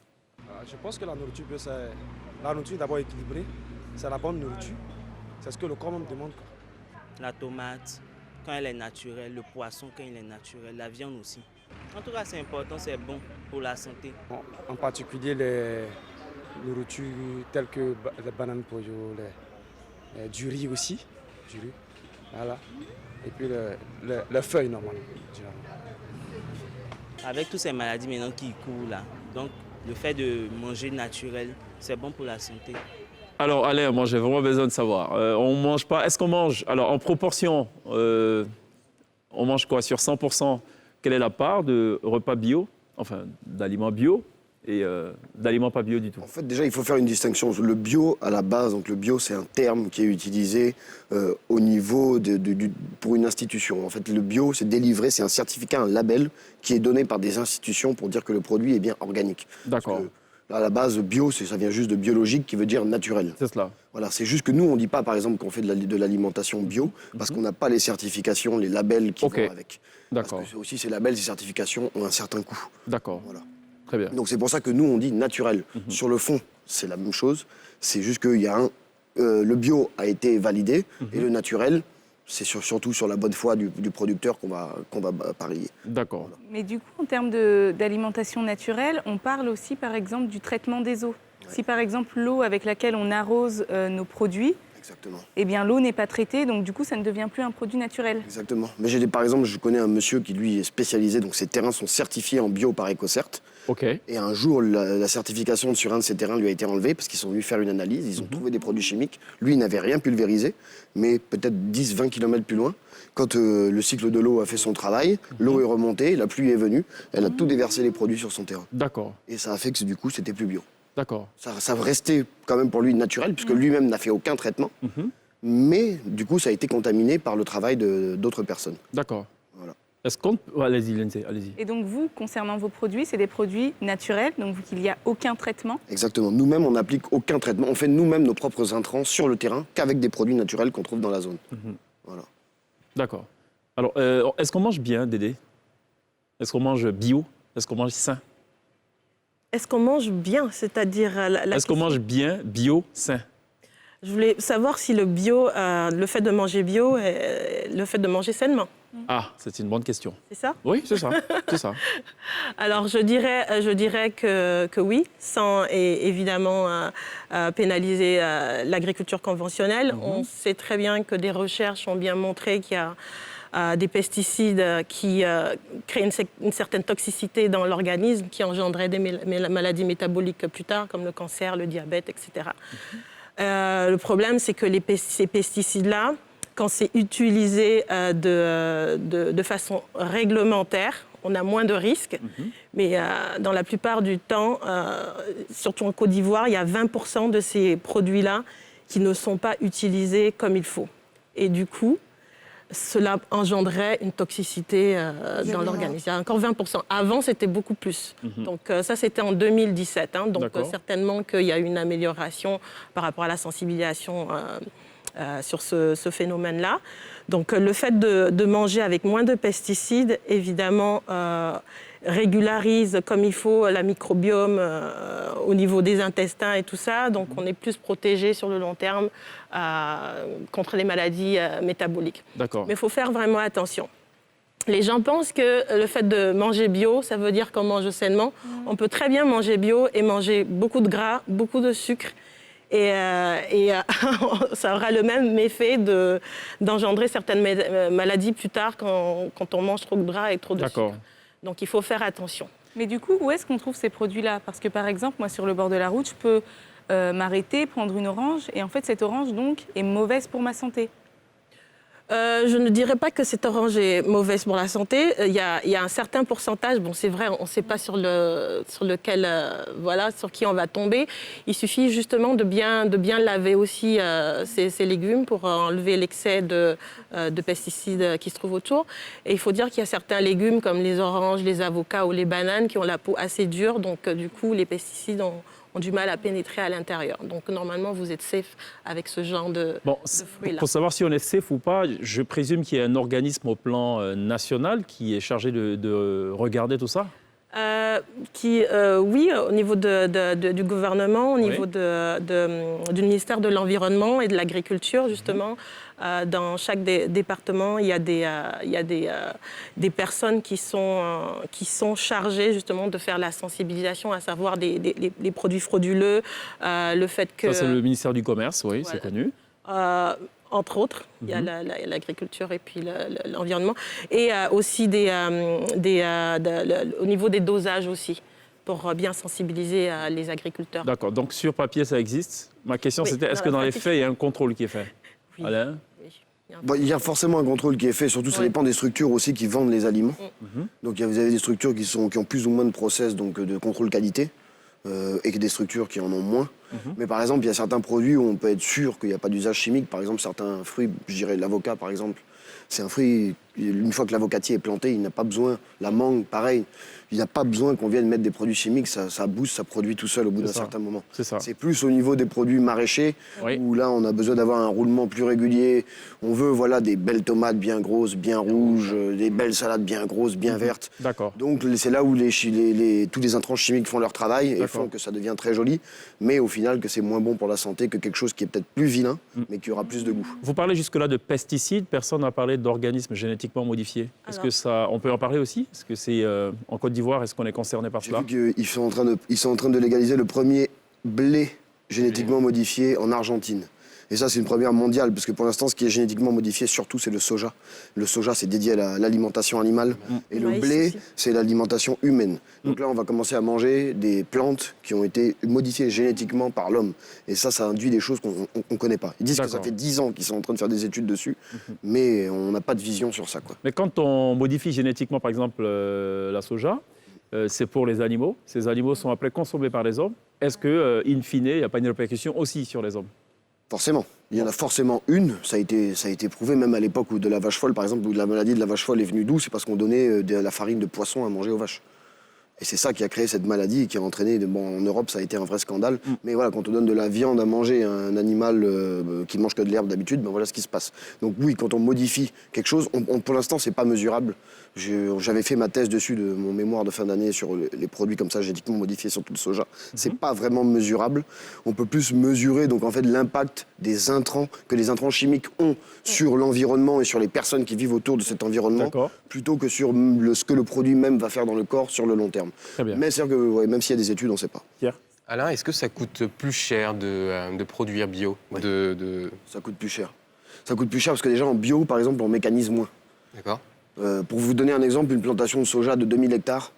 Je pense que la nourriture bio, c'est la nourriture d'abord équilibrée. C'est la bonne nourriture. C'est ce que le corps me demande, quoi. La tomate, quand elle est naturelle, le poisson, quand il est naturel, la viande aussi. En tout cas, c'est important, c'est bon pour la santé. En particulier les nourritures telles que les bananes pollo, du riz aussi. Du riz. Voilà. Et puis les feuilles, normalement. Avec toutes ces maladies maintenant qui courent là, donc le fait de manger naturel, c'est bon pour la santé. Alors Alain, moi j'ai vraiment besoin de savoir. On mange pas. Est-ce qu'on mange? Alors en proportion, on mange quoi sur 100%? Quelle est la part de repas bio, enfin d'aliments bio et d'aliments pas bio du tout? En fait, déjà, il faut faire une distinction. Le bio, à la base, donc le bio, c'est un terme qui est utilisé au niveau pour une institution. En fait, le bio, c'est délivré, c'est un certificat, un label qui est donné par des institutions pour dire que le produit est bien organique. D'accord. À la base, bio, ça vient juste de biologique, qui veut dire naturel. C'est cela. Voilà, c'est juste que nous, on ne dit pas, par exemple, qu'on fait de l'alimentation bio, parce qu'on n'a pas les certifications, les labels qui vont avec. D'accord. Parce que aussi, ces labels, ces certifications ont un certain coût. D'accord. Voilà. Très bien. Donc c'est pour ça que nous, on dit naturel. Sur le fond, c'est la même chose. C'est juste qu'il y a le bio a été validé, et le naturel, c'est surtout sur la bonne foi du producteur qu'on va parier. D'accord. Voilà. Mais du coup, en termes d'alimentation naturelle, on parle aussi, par exemple, du traitement des eaux. Ouais. Si, par exemple, l'eau avec laquelle on arrose nos produits, exactement. Eh bien, l'eau n'est pas traitée, donc du coup, ça ne devient plus un produit naturel. Exactement. Mais par exemple, je connais un monsieur qui, lui, est spécialisé, donc ses terrains sont certifiés en bio par EcoCert. OK. Et un jour, la certification sur un de ces terrains lui a été enlevée parce qu'ils sont venus faire une analyse, ils ont trouvé des produits chimiques. Lui, il n'avait rien pulvérisé, mais peut-être 10-20 km plus loin, quand le cycle de l'eau a fait son travail, l'eau est remontée, la pluie est venue, elle a tout déversé les produits sur son terrain. D'accord. Et ça a fait que du coup, c'était plus bio. D'accord. Ça restait quand même pour lui naturel, puisque lui-même n'a fait aucun traitement. Mais du coup, ça a été contaminé par le travail d'autres personnes. D'accord. Voilà. Est-ce qu'on... Allez-y, Lindsay, allez-y. Et donc vous, concernant vos produits, c'est des produits naturels, donc vu qu'il n'y a aucun traitement? Exactement. Nous-mêmes, on n'applique aucun traitement. On fait nous-mêmes nos propres intrants sur le terrain qu'avec des produits naturels qu'on trouve dans la zone. Voilà. D'accord. Alors, est-ce qu'on mange bien, Dédé? Est-ce qu'on mange bio? Est-ce qu'on mange sain? Est-ce qu'on mange bien? C'est-à-dire... Est-ce qu'on mange bien, bio, sain? Je voulais savoir si le bio, le fait de manger bio est le fait de manger sainement. Ah, c'est une bonne question. C'est ça? Oui, c'est ça. C'est ça. Alors, je dirais que oui, sans évidemment pénaliser l'agriculture conventionnelle. On sait très bien que des recherches ont bien montré qu'il y a des pesticides qui créent une certaine toxicité dans l'organisme, qui engendraient des maladies métaboliques plus tard, comme le cancer, le diabète, etc. Le problème, c'est que ces pesticides-là, quand c'est utilisé de façon réglementaire, on a moins de risques. Mais dans la plupart du temps, surtout en Côte d'Ivoire, il y a 20% de ces produits-là qui ne sont pas utilisés comme il faut. Et du coup, cela engendrait une toxicité dans l'organisme. Il y a encore 20%. Avant, c'était beaucoup plus. Donc ça, c'était en 2017. Donc certainement qu'il y a eu une amélioration par rapport à la sensibilisation sur ce phénomène-là. Donc le fait de manger avec moins de pesticides, évidemment, régularise comme il faut la microbiome au niveau des intestins et tout ça. Donc on est plus protégé sur le long terme contre les maladies métaboliques. D'accord. Mais il faut faire vraiment attention. Les gens pensent que le fait de manger bio, ça veut dire qu'on mange sainement. On peut très bien manger bio et manger beaucoup de gras, beaucoup de sucre. Et ça aura le même effet d'engendrer certaines maladies plus tard quand on mange trop de gras et trop de sucre. Donc il faut faire attention. Mais du coup, où est-ce qu'on trouve ces produits-là? Parce que par exemple, moi sur le bord de la route, je peux m'arrêter, prendre une orange, et en fait cette orange donc est mauvaise pour ma santé. Je ne dirais pas que cette orange est mauvaise pour la santé. Il y a un certain pourcentage, bon c'est vrai, on ne sait pas sur lequel, voilà, sur qui on va tomber. Il suffit justement de bien laver aussi ces légumes pour enlever l'excès de pesticides qui se trouvent autour. Et il faut dire qu'il y a certains légumes comme les oranges, les avocats ou les bananes qui ont la peau assez dure, donc du coup les pesticides ont du mal à pénétrer à l'intérieur. Donc normalement, vous êtes safe avec ce genre de fruits-là. Pour savoir si on est safe ou pas, je présume qu'il y a un organisme au plan national qui est chargé de regarder tout ça. Oui, au niveau du gouvernement, au niveau du ministère de l'Environnement et de l'Agriculture, justement. Dans chaque département, il y a des personnes qui sont chargées justement de faire la sensibilisation, à savoir les produits frauduleux, le fait que... Ça, c'est le ministère du Commerce, oui, voilà. C'est connu. Entre autres, il y a l'agriculture et puis l'environnement. Et aussi au niveau des dosages aussi, pour bien sensibiliser les agriculteurs. D'accord, donc sur papier, ça existe. Ma question, c'était, est-ce que dans les faits, il y a un contrôle qui est fait? Oui. Alain? Il y a forcément un contrôle qui est fait, surtout ça dépend des structures aussi qui vendent les aliments. Donc vous avez des structures qui ont plus ou moins de process donc, de contrôle qualité. Et des structures qui en ont moins. Mais par exemple, il y a certains produits où on peut être sûr qu'il n'y a pas d'usage chimique. Par exemple, certains fruits, je dirais l'avocat par exemple, c'est un fruit, une fois que l'avocatier est planté, il n'a pas besoin, la mangue pareil, il n'a pas besoin qu'on vienne mettre des produits chimiques, ça booste, ça produit tout seul au bout d'un certain moment. C'est ça. C'est plus au niveau des produits maraîchers, où là on a besoin d'avoir un roulement plus régulier. On veut des belles tomates bien grosses, bien rouges, des belles salades bien grosses, bien vertes. D'accord. Donc c'est là où tous les intrants chimiques font leur travail et font que ça devient très joli, mais au final que c'est moins bon pour la santé que quelque chose qui est peut-être plus vilain, mais qui aura plus de goût. Vous parlez jusque-là de pesticides, personne n'a parlé d'organismes génétiquement modifiés. Est-ce que on peut en parler aussi? Est-ce que c'est en Côte d'Ivoire, est-ce qu'on est concerné par cela? J'ai vu qu'ils sont en train de légaliser le premier blé génétiquement modifié en Argentine. Et ça, c'est une première mondiale, parce que pour l'instant, ce qui est génétiquement modifié, surtout, c'est le soja. Le soja, c'est dédié à l'alimentation animale. Et le blé, c'est l'alimentation humaine. Donc là, on va commencer à manger des plantes qui ont été modifiées génétiquement par l'homme. Et ça induit des choses qu'on ne connaît pas. Ils disent que ça fait 10 ans qu'ils sont en train de faire des études dessus, mais on n'a pas de vision sur ça, quoi. Mais quand on modifie génétiquement, par exemple, la soja, c'est pour les animaux. Ces animaux sont après consommés par les hommes. Est-ce que, in fine, il n'y a pas une répercussion aussi sur les hommes? Forcément. Il y en a forcément une. Ça a été prouvé, même à l'époque où de la vache folle, par exemple, où la maladie de la vache folle est venue d'où? C'est parce qu'on donnait de la farine de poisson à manger aux vaches. Et c'est ça qui a créé cette maladie et qui a entraîné... en Europe, ça a été un vrai scandale. Mais voilà, quand on donne de la viande à manger à un animal qui mange que de l'herbe d'habitude, voilà ce qui se passe. Donc oui, quand on modifie quelque chose, pour l'instant, c'est pas mesurable. J'avais fait ma thèse dessus de mon mémoire de fin d'année sur les produits comme ça, génétiquement modifiés, surtout le soja. C'est pas vraiment mesurable. On peut plus mesurer donc en fait l'impact des intrants que les intrants chimiques ont sur l'environnement et sur les personnes qui vivent autour de cet environnement, plutôt que sur ce que le produit même va faire dans le corps sur le long terme. Très bien. Mais c'est-à-dire que même s'il y a des études, on ne sait pas. Pierre? Alain, est-ce que ça coûte plus cher de produire bio? Ça coûte plus cher. Ça coûte plus cher parce que déjà en bio, par exemple, on mécanise moins. D'accord. Pour vous donner un exemple, une plantation de soja de 2000 hectares,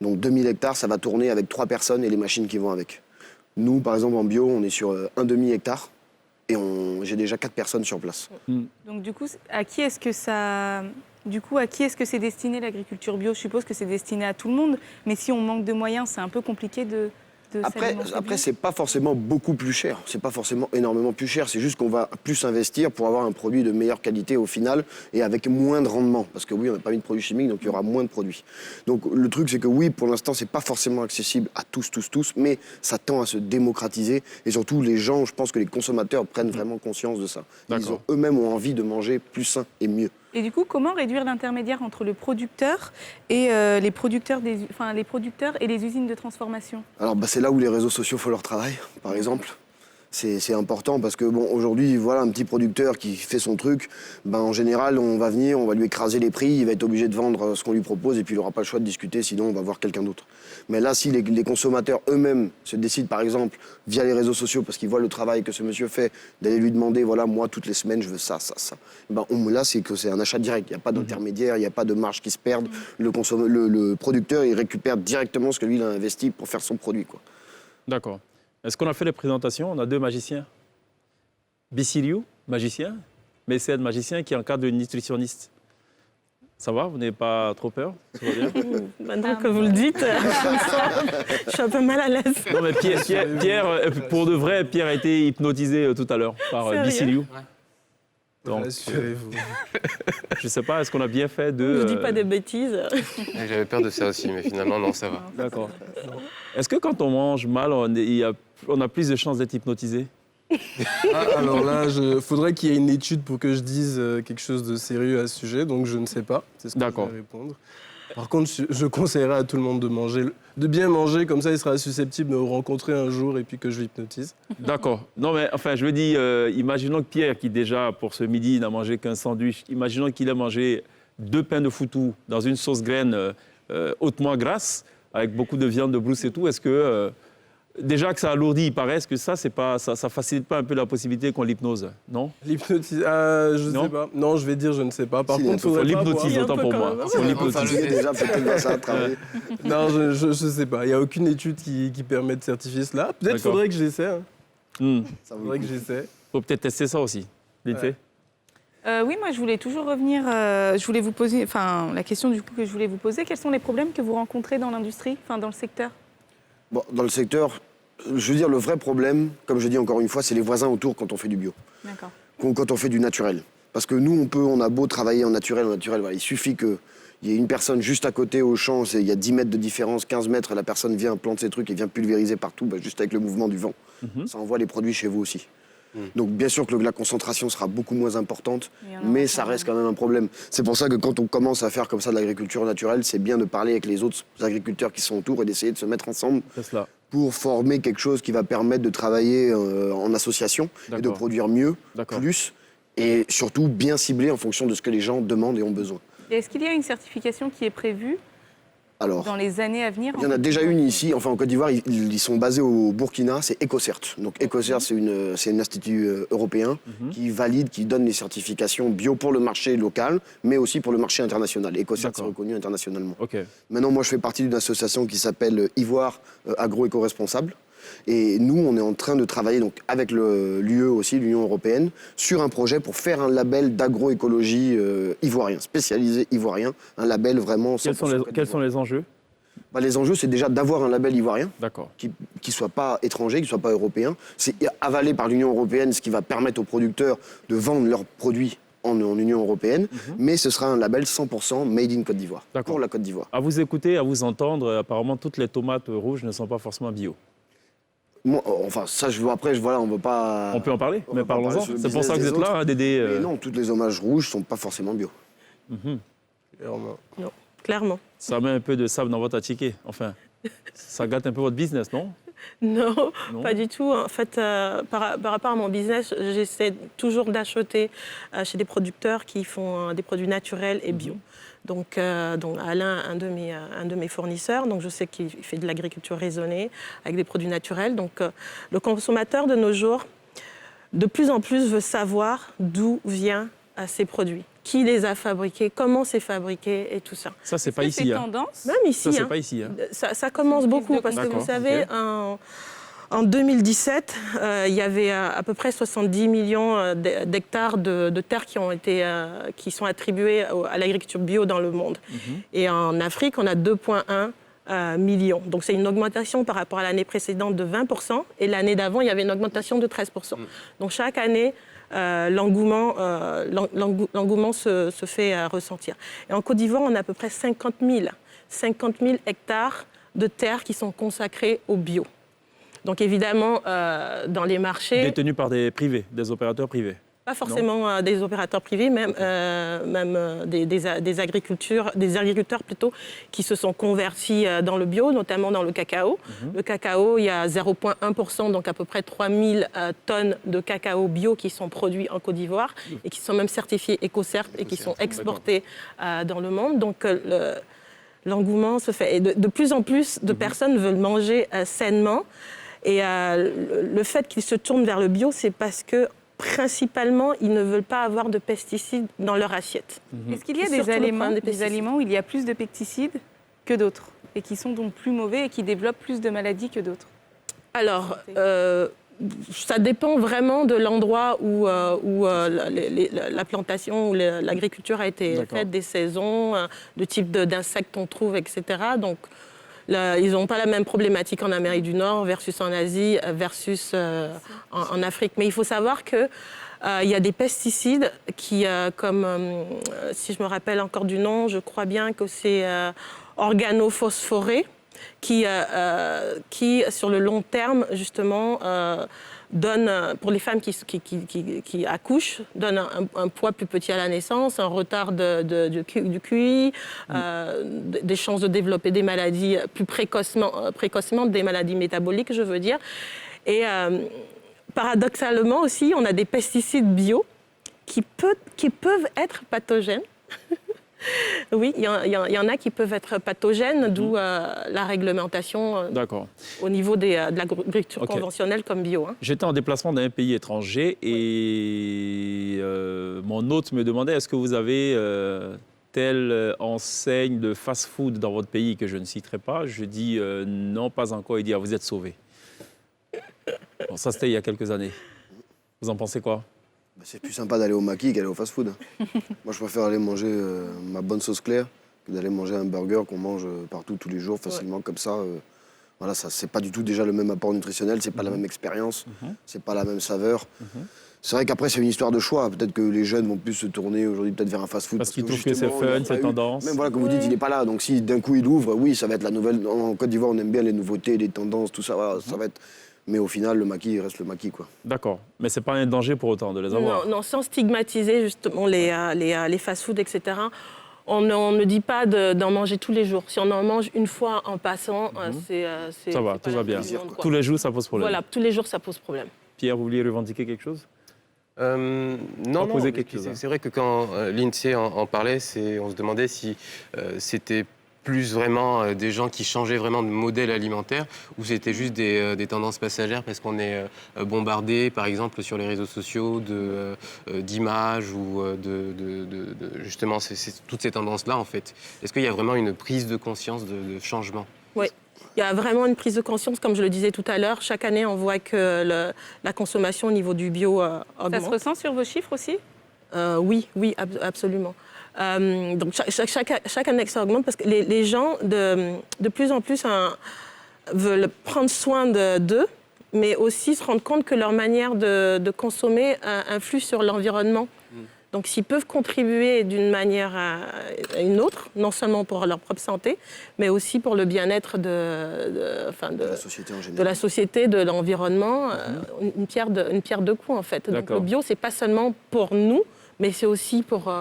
donc 2000 hectares, ça va tourner avec 3 personnes et les machines qui vont avec. Nous, par exemple, en bio, on est sur un demi-hectare et j'ai déjà 4 personnes sur place. Donc du coup, à qui est-ce que c'est destiné l'agriculture bio? Je suppose que c'est destiné à tout le monde, mais si on manque de moyens, c'est un peu compliqué de Après, c'est pas forcément beaucoup plus cher. C'est pas forcément énormément plus cher. C'est juste qu'on va plus investir pour avoir un produit de meilleure qualité au final et avec moins de rendement. Parce que oui, on n'a pas mis de produits chimiques, donc il y aura moins de produits. Donc le truc, c'est que oui, pour l'instant, c'est pas forcément accessible à tous, mais ça tend à se démocratiser. Et surtout, les gens, je pense que les consommateurs prennent vraiment conscience de ça. Eux-mêmes ont envie de manger plus sain et mieux. Et du coup, comment réduire l'intermédiaire entre le producteur et les producteurs et les usines de transformation? Alors c'est là où les réseaux sociaux font leur travail, par exemple. C'est important parce que aujourd'hui, voilà, un petit producteur qui fait son truc, en général, on va venir, on va lui écraser les prix, il va être obligé de vendre ce qu'on lui propose et puis il n'aura pas le choix de discuter, sinon on va voir quelqu'un d'autre. Mais là, si les consommateurs eux-mêmes se décident, par exemple, via les réseaux sociaux, parce qu'ils voient le travail que ce monsieur fait, d'aller lui demander, voilà, moi, toutes les semaines, je veux ça. Là, c'est un achat direct. Il n'y a pas d'intermédiaire, il n'y a pas de marge qui se perdent. Le producteur, il récupère directement ce que lui, il a investi pour faire son produit, quoi. D'accord. Est-ce qu'on a fait les présentations? On a 2 magiciens. Bissiliou, magicien. mécène, magicien, qui encadre une nutritionniste. Ça va? Vous n'avez pas trop peur? Tout va bien? Maintenant que vous le dites, je suis un peu mal à l'aise. Non, mais Pierre, pour de vrai, Pierre a été hypnotisé tout à l'heure par Sérieux? Bissiliou. Donc, Rassurez-vous. je ne sais pas, est-ce qu'on a bien fait de... Je ne dis pas des bêtises. J'avais peur de ça aussi, mais finalement, non, ça va. D'accord. Est-ce que quand on mange mal, on a plus de chances d'être hypnotisé? Alors là, faudrait qu'il y ait une étude pour que je dise quelque chose de sérieux à ce sujet, donc je ne sais pas. C'est ce que je vais répondre. Par contre, je conseillerais à tout le monde de bien manger, comme ça il sera susceptible de me rencontrer un jour et puis que je l'hypnotise. D'accord. Non, mais enfin, je veux dire, imaginons que Pierre, qui déjà, pour ce midi, n'a mangé qu'un sandwich, imaginons qu'il ait mangé 2 pains de foutou dans une sauce graine hautement grasse, avec beaucoup de viande de brousse et tout. Est-ce que, déjà que ça alourdit, il paraît, est-ce que ça facilite pas un peu la possibilité qu'on l'hypnose? Non? L'hypnotise, je ne sais pas. Non, je vais dire je ne sais pas. Par contre, il faut l'hypnotise, autant pour moi. On l'hypnotise déjà, peut-être ça à travailler. Non, je ne sais pas. Il n'y a aucune étude qui permet de certifier cela. Peut-être faudrait que j'essaie. Ça faudrait que j'essaie. Il faut peut-être tester ça aussi. Vite fait. Oui, moi je voulais toujours revenir, je voulais vous poser, enfin la question du coup que je voulais vous poser, quels sont les problèmes que vous rencontrez dans l'industrie, enfin dans le secteur? Bon, dans le secteur, je veux dire, le vrai problème, comme je dis encore une fois, c'est les voisins autour quand on fait du bio. D'accord. Quand on fait du naturel. Parce que nous, on a beau travailler en naturel, voilà, il suffit qu'il y ait une personne juste à côté au champ, il y a 10 mètres de différence, 15 mètres, la personne vient, plante ses trucs et vient pulvériser partout, juste avec le mouvement du vent. Ça envoie les produits chez vous aussi. Donc bien sûr que la concentration sera beaucoup moins importante, mais ça reste quand même un problème. C'est pour ça que quand on commence à faire comme ça de l'agriculture naturelle, c'est bien de parler avec les autres agriculteurs qui sont autour et d'essayer de se mettre ensemble pour former quelque chose qui va permettre de travailler en association et de produire mieux, plus, et surtout bien ciblé en fonction de ce que les gens demandent et ont besoin. Et est-ce qu'il y a une certification qui est prévue dans les années à venir? Il y en a déjà une ici, enfin en Côte d'Ivoire, ils sont basés au Burkina, c'est EcoCert. Donc EcoCert, c'est un institut européen qui valide, qui donne les certifications bio pour le marché local, mais aussi pour le marché international. EcoCert, c'est reconnu internationalement. Maintenant, moi, je fais partie d'une association qui s'appelle Ivoire Agro-Éco-Responsable. Et nous, on est en train de travailler donc, avec l'UE aussi, l'Union européenne, sur un projet pour faire un label d'agroécologie ivoirien, spécialisé ivoirien, un label vraiment... Quels sont les enjeux? Les enjeux, c'est déjà d'avoir un label ivoirien qui ne soit pas étranger, qui ne soit pas européen. C'est avalé par l'Union européenne, ce qui va permettre aux producteurs de vendre leurs produits en Union européenne, mais ce sera un label 100% Made in Côte d'Ivoire, pour la Côte d'Ivoire. À vous écouter, à vous entendre, apparemment, toutes les tomates rouges ne sont pas forcément bio. Moi, enfin, ça, voilà, on ne veut pas... On peut en parler, mais parlons-en. C'est pour ça que vous êtes là, Dédé. Mais non, toutes les hommages rouges ne sont pas forcément bio. Non, clairement. Ça met un peu de sable dans votre attiqué. Enfin, ça gâte un peu votre business, non? Non, pas du tout. En fait, par rapport à mon business, j'essaie toujours d'acheter chez des producteurs qui font des produits naturels et bio. Donc Alain, un de mes fournisseurs, donc je sais qu'il fait de l'agriculture raisonnée avec des produits naturels. Donc le consommateur de nos jours, de plus en plus, veut savoir d'où viennent ces produits, qui les a fabriqués, comment c'est fabriqué et tout ça. Ça, c'est pas ici. Tendance Même ici. Ça, c'est pas ici. Ça commence beaucoup parce que vous savez, en 2017, il y avait à peu près 70 millions d'hectares de terres qui sont attribués à l'agriculture bio dans le monde. Et en Afrique, on a 2,1 millions. Donc c'est une augmentation par rapport à l'année précédente de 20%. Et l'année d'avant, il y avait une augmentation de 13%. Donc chaque année, l'engouement se fait ressentir. Et en Côte d'Ivoire, on a à peu près 50 000 hectares de terres qui sont consacrés au bio. Donc évidemment, dans les marchés... Détenus par des privés, des opérateurs privés? Pas forcément des opérateurs privés, même des agriculteurs plutôt, qui se sont convertis dans le bio, notamment dans le cacao. Le cacao, il y a 0,1%, donc à peu près 3000 tonnes de cacao bio qui sont produits en Côte d'Ivoire et qui sont même certifiés EcoCert et qui sont exportés dans le monde. Donc l'engouement se fait. Et de plus en plus de personnes veulent manger sainement. Et le fait qu'ils se tournent vers le bio, c'est parce que principalement, ils ne veulent pas avoir de pesticides dans leur assiette. Est-ce qu'il y a des aliments où il y a plus de pesticides que d'autres et qui sont donc plus mauvais et qui développent plus de maladies que d'autres? Alors, Ça dépend vraiment de l'endroit où la plantation ou l'agriculture a été faite, des saisons, le type d'insectes qu'on trouve, etc. Donc, ils n'ont pas la même problématique en Amérique du Nord versus en Asie versus en Afrique. Mais il faut savoir que il y a des pesticides qui, si je me rappelle encore du nom, je crois bien que c'est organophosphorés, qui, sur le long terme, justement, donne, pour les femmes qui accouchent, donne un poids plus petit à la naissance, un retard du QI, des chances de développer des maladies plus précocement, des maladies métaboliques, je veux dire. Et paradoxalement aussi, on a des pesticides bio qui peuvent être pathogènes. Oui, il y en a qui peuvent être pathogènes, d'où la réglementation au niveau de l'agriculture conventionnelle comme bio. Hein. J'étais en déplacement dans un pays étranger et mon hôte me demandait est-ce que vous avez telle enseigne de fast-food dans votre pays que je ne citerai pas. Je dis non, pas encore. Il dit vous êtes sauvés. Bon, ça, c'était il y a quelques années. Vous en pensez quoi? C'est plus sympa d'aller au maquis qu'aller au fast-food. Moi, je préfère aller manger ma bonne sauce claire que d'aller manger un burger qu'on mange partout, tous les jours, facilement, comme ça. Voilà, ça, c'est pas du tout déjà le même apport nutritionnel, c'est pas la même expérience, c'est pas la même saveur. C'est vrai qu'après, c'est une histoire de choix. Peut-être que les jeunes vont plus se tourner aujourd'hui peut-être vers un fast-food. Parce qu'ils trouvent que c'est fun, c'est tendance. Même voilà, comme vous dites, il n'est pas là. Donc si d'un coup il ouvre, oui, ça va être la nouvelle. En Côte d'Ivoire, on aime bien les nouveautés, les tendances, tout ça. Voilà, ça va être. Mais au final, le maquis reste le maquis, quoi. D'accord. Mais c'est pas un danger pour autant de les avoir. Non, sans stigmatiser justement les fast-foods, etc. On ne dit pas d'en manger tous les jours. Si on en mange une fois en passant, c'est ça va, tout va bien. Tous les jours, ça pose problème. Voilà, tous les jours, ça pose problème. Pierre, vous vouliez revendiquer quelque chose? Non. C'est vrai que quand l'INSEE en parlait, on se demandait si c'était plus vraiment des gens qui changeaient vraiment de modèle alimentaire ou c'était juste des tendances passagères parce qu'on est bombardé, par exemple, sur les réseaux sociaux d'images ou justement toutes ces tendances-là, en fait. Est-ce qu'il y a vraiment une prise de conscience de changement? Oui. Il y a vraiment une prise de conscience, comme je le disais tout à l'heure. Chaque année, on voit que la consommation au niveau du bio augmente. Ça se ressent sur vos chiffres aussi? Oui, absolument. Donc chaque année, ça augmente parce que les gens, de plus en plus, veulent prendre soin d'eux, mais aussi se rendre compte que leur manière de consommer influe sur l'environnement. Donc, s'ils peuvent contribuer d'une manière à une autre, non seulement pour leur propre santé, mais aussi pour le bien-être de la société en général. De la société, de l'environnement, une pierre deux coups, en fait. Donc, le bio, c'est pas seulement pour nous, mais c'est aussi pour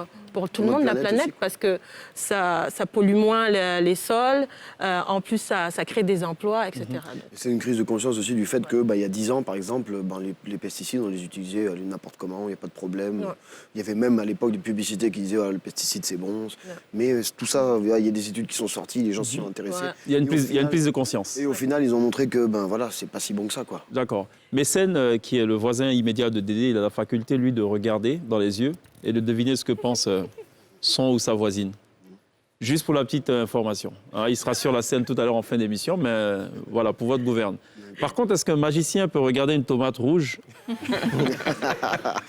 tout le monde, la planète, aussi. Parce que ça pollue moins les sols, en plus ça crée des emplois, etc. C'est une crise de conscience aussi du fait que, il y a 10 ans, par exemple, les pesticides, on les utilisait n'importe comment, il n'y a pas de problème. Ouais. Il y avait même à l'époque des publicités qui disaient le pesticide c'est bon. Ouais. Mais tout ça, il y a des études qui sont sorties, les gens s'y sont intéressés. Ouais. Il y a une prise de conscience. Et au final, ils ont montré que c'est pas si bon que ça, quoi. D'accord. Mécène, qui est le voisin immédiat de Dédé, il a la faculté, lui, de regarder dans les yeux et de deviner ce que pense son ou sa voisine. Juste pour la petite information. Hein, il sera sur la scène tout à l'heure en fin d'émission, mais voilà, pour votre gouverne. Par contre, est-ce qu'un magicien peut regarder une tomate rouge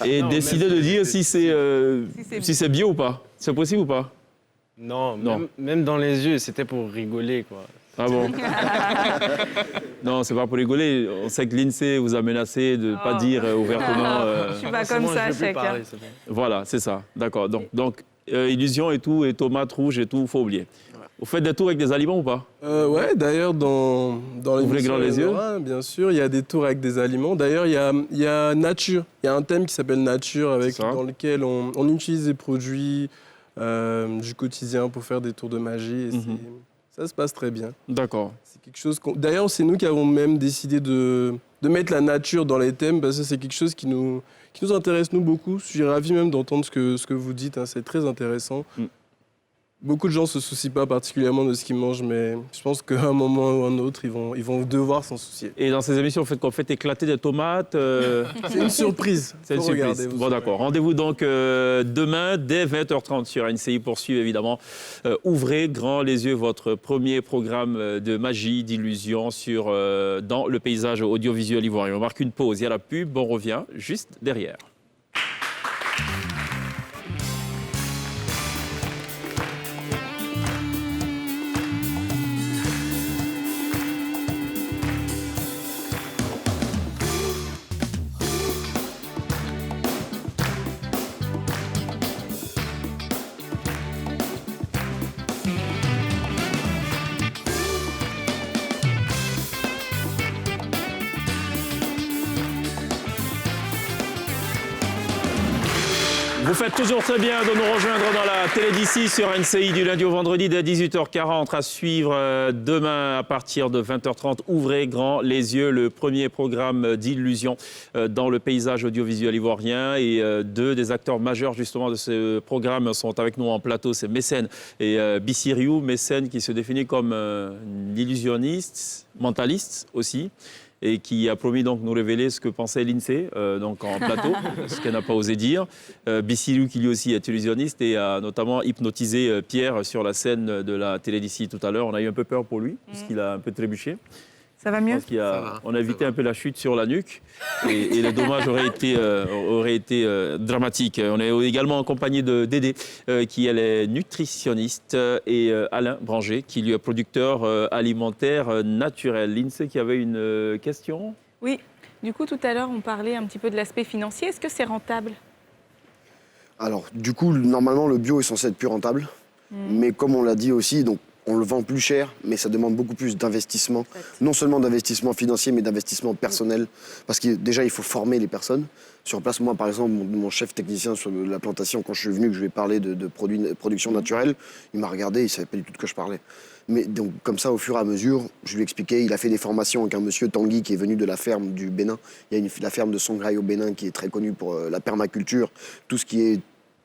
et décider de dire si c'est bio ou pas? C'est possible ou pas? Non. Même dans les yeux, c'était pour rigoler, quoi. Ah bon? Non, c'est pas pour rigoler. On sait que l'INSEE vous a menacé de ne pas dire ouvertement... Je suis pas comme ça, chacun. Voilà, c'est ça. D'accord. Donc illusion et tout, et tomates rouges et tout, faut oublier. Vous faites des tours avec des aliments ou pas? Ouais, d'ailleurs, dans les yeux, bien sûr, il y a des tours avec des aliments. D'ailleurs, il y a nature. Il y a un thème qui s'appelle nature, dans lequel on utilise des produits du quotidien pour faire des tours de magie. Et ça se passe très bien. D'accord. C'est quelque chose d'ailleurs, c'est nous qui avons même décidé de mettre la nature dans les thèmes, parce que c'est quelque chose qui nous intéresse, nous, beaucoup. Je suis ravi même d'entendre ce que vous dites, hein. C'est très intéressant. Beaucoup de gens ne se soucient pas particulièrement de ce qu'ils mangent, mais je pense qu'à un moment ou un autre, ils vont devoir s'en soucier. Et dans ces émissions, vous faites éclater des tomates C'est une surprise. C'est une surprise. Bon, d'accord. Rendez-vous donc demain, dès 20h30 sur NCI pour suivre, évidemment. Ouvrez grand les yeux, votre premier programme de magie, d'illusion dans le paysage audiovisuel ivoirien. On marque une pause, il y a la pub, on revient juste derrière. Vous faites toujours très bien de nous rejoindre dans la télé d'ici sur NCI du lundi au vendredi dès 18h40 à suivre demain à partir de 20h30. Ouvrez grand les yeux, le premier programme d'illusion dans le paysage audiovisuel ivoirien. Et deux des acteurs majeurs justement de ce programme sont avec nous en plateau, c'est Mécène et Bissiriou. Mécène qui se définit comme illusionniste, mentaliste aussi, et qui a promis donc nous révéler ce que pensait l'INSEE donc en plateau, ce qu'elle n'a pas osé dire. Bissiriou qui lui aussi est illusionniste et a notamment hypnotisé Pierre sur la scène de la télé d'ici tout à l'heure. On a eu un peu peur pour lui, puisqu'il a un peu trébuché. Ça va mieux? On a évité un peu la chute sur la nuque et le dommage aurait été dramatique. On est également accompagné de Dédé, qui elle est nutritionniste, et Alain Branger, qui lui est producteur alimentaire naturel. L'INSEE qui avait une question? Oui, du coup tout à l'heure on parlait un petit peu de l'aspect financier. Est-ce que c'est rentable? Alors, du coup, normalement, le bio est censé être plus rentable. Mais comme on l'a dit aussi, donc, on le vend plus cher, mais ça demande beaucoup plus d'investissement. Non seulement d'investissement financier, mais d'investissement personnel. Parce que déjà, il faut former les personnes. Sur place, moi, par exemple, mon chef technicien sur la plantation, quand je suis venu, que je lui ai parlé de production naturelle, il m'a regardé, il ne savait pas du tout de quoi je parlais. Mais donc, comme ça, au fur et à mesure, je lui expliquais, il a fait des formations avec un monsieur Tanguy qui est venu de la ferme du Bénin. Il y a la ferme de Songhai au Bénin qui est très connue pour la permaculture, tout ce qui est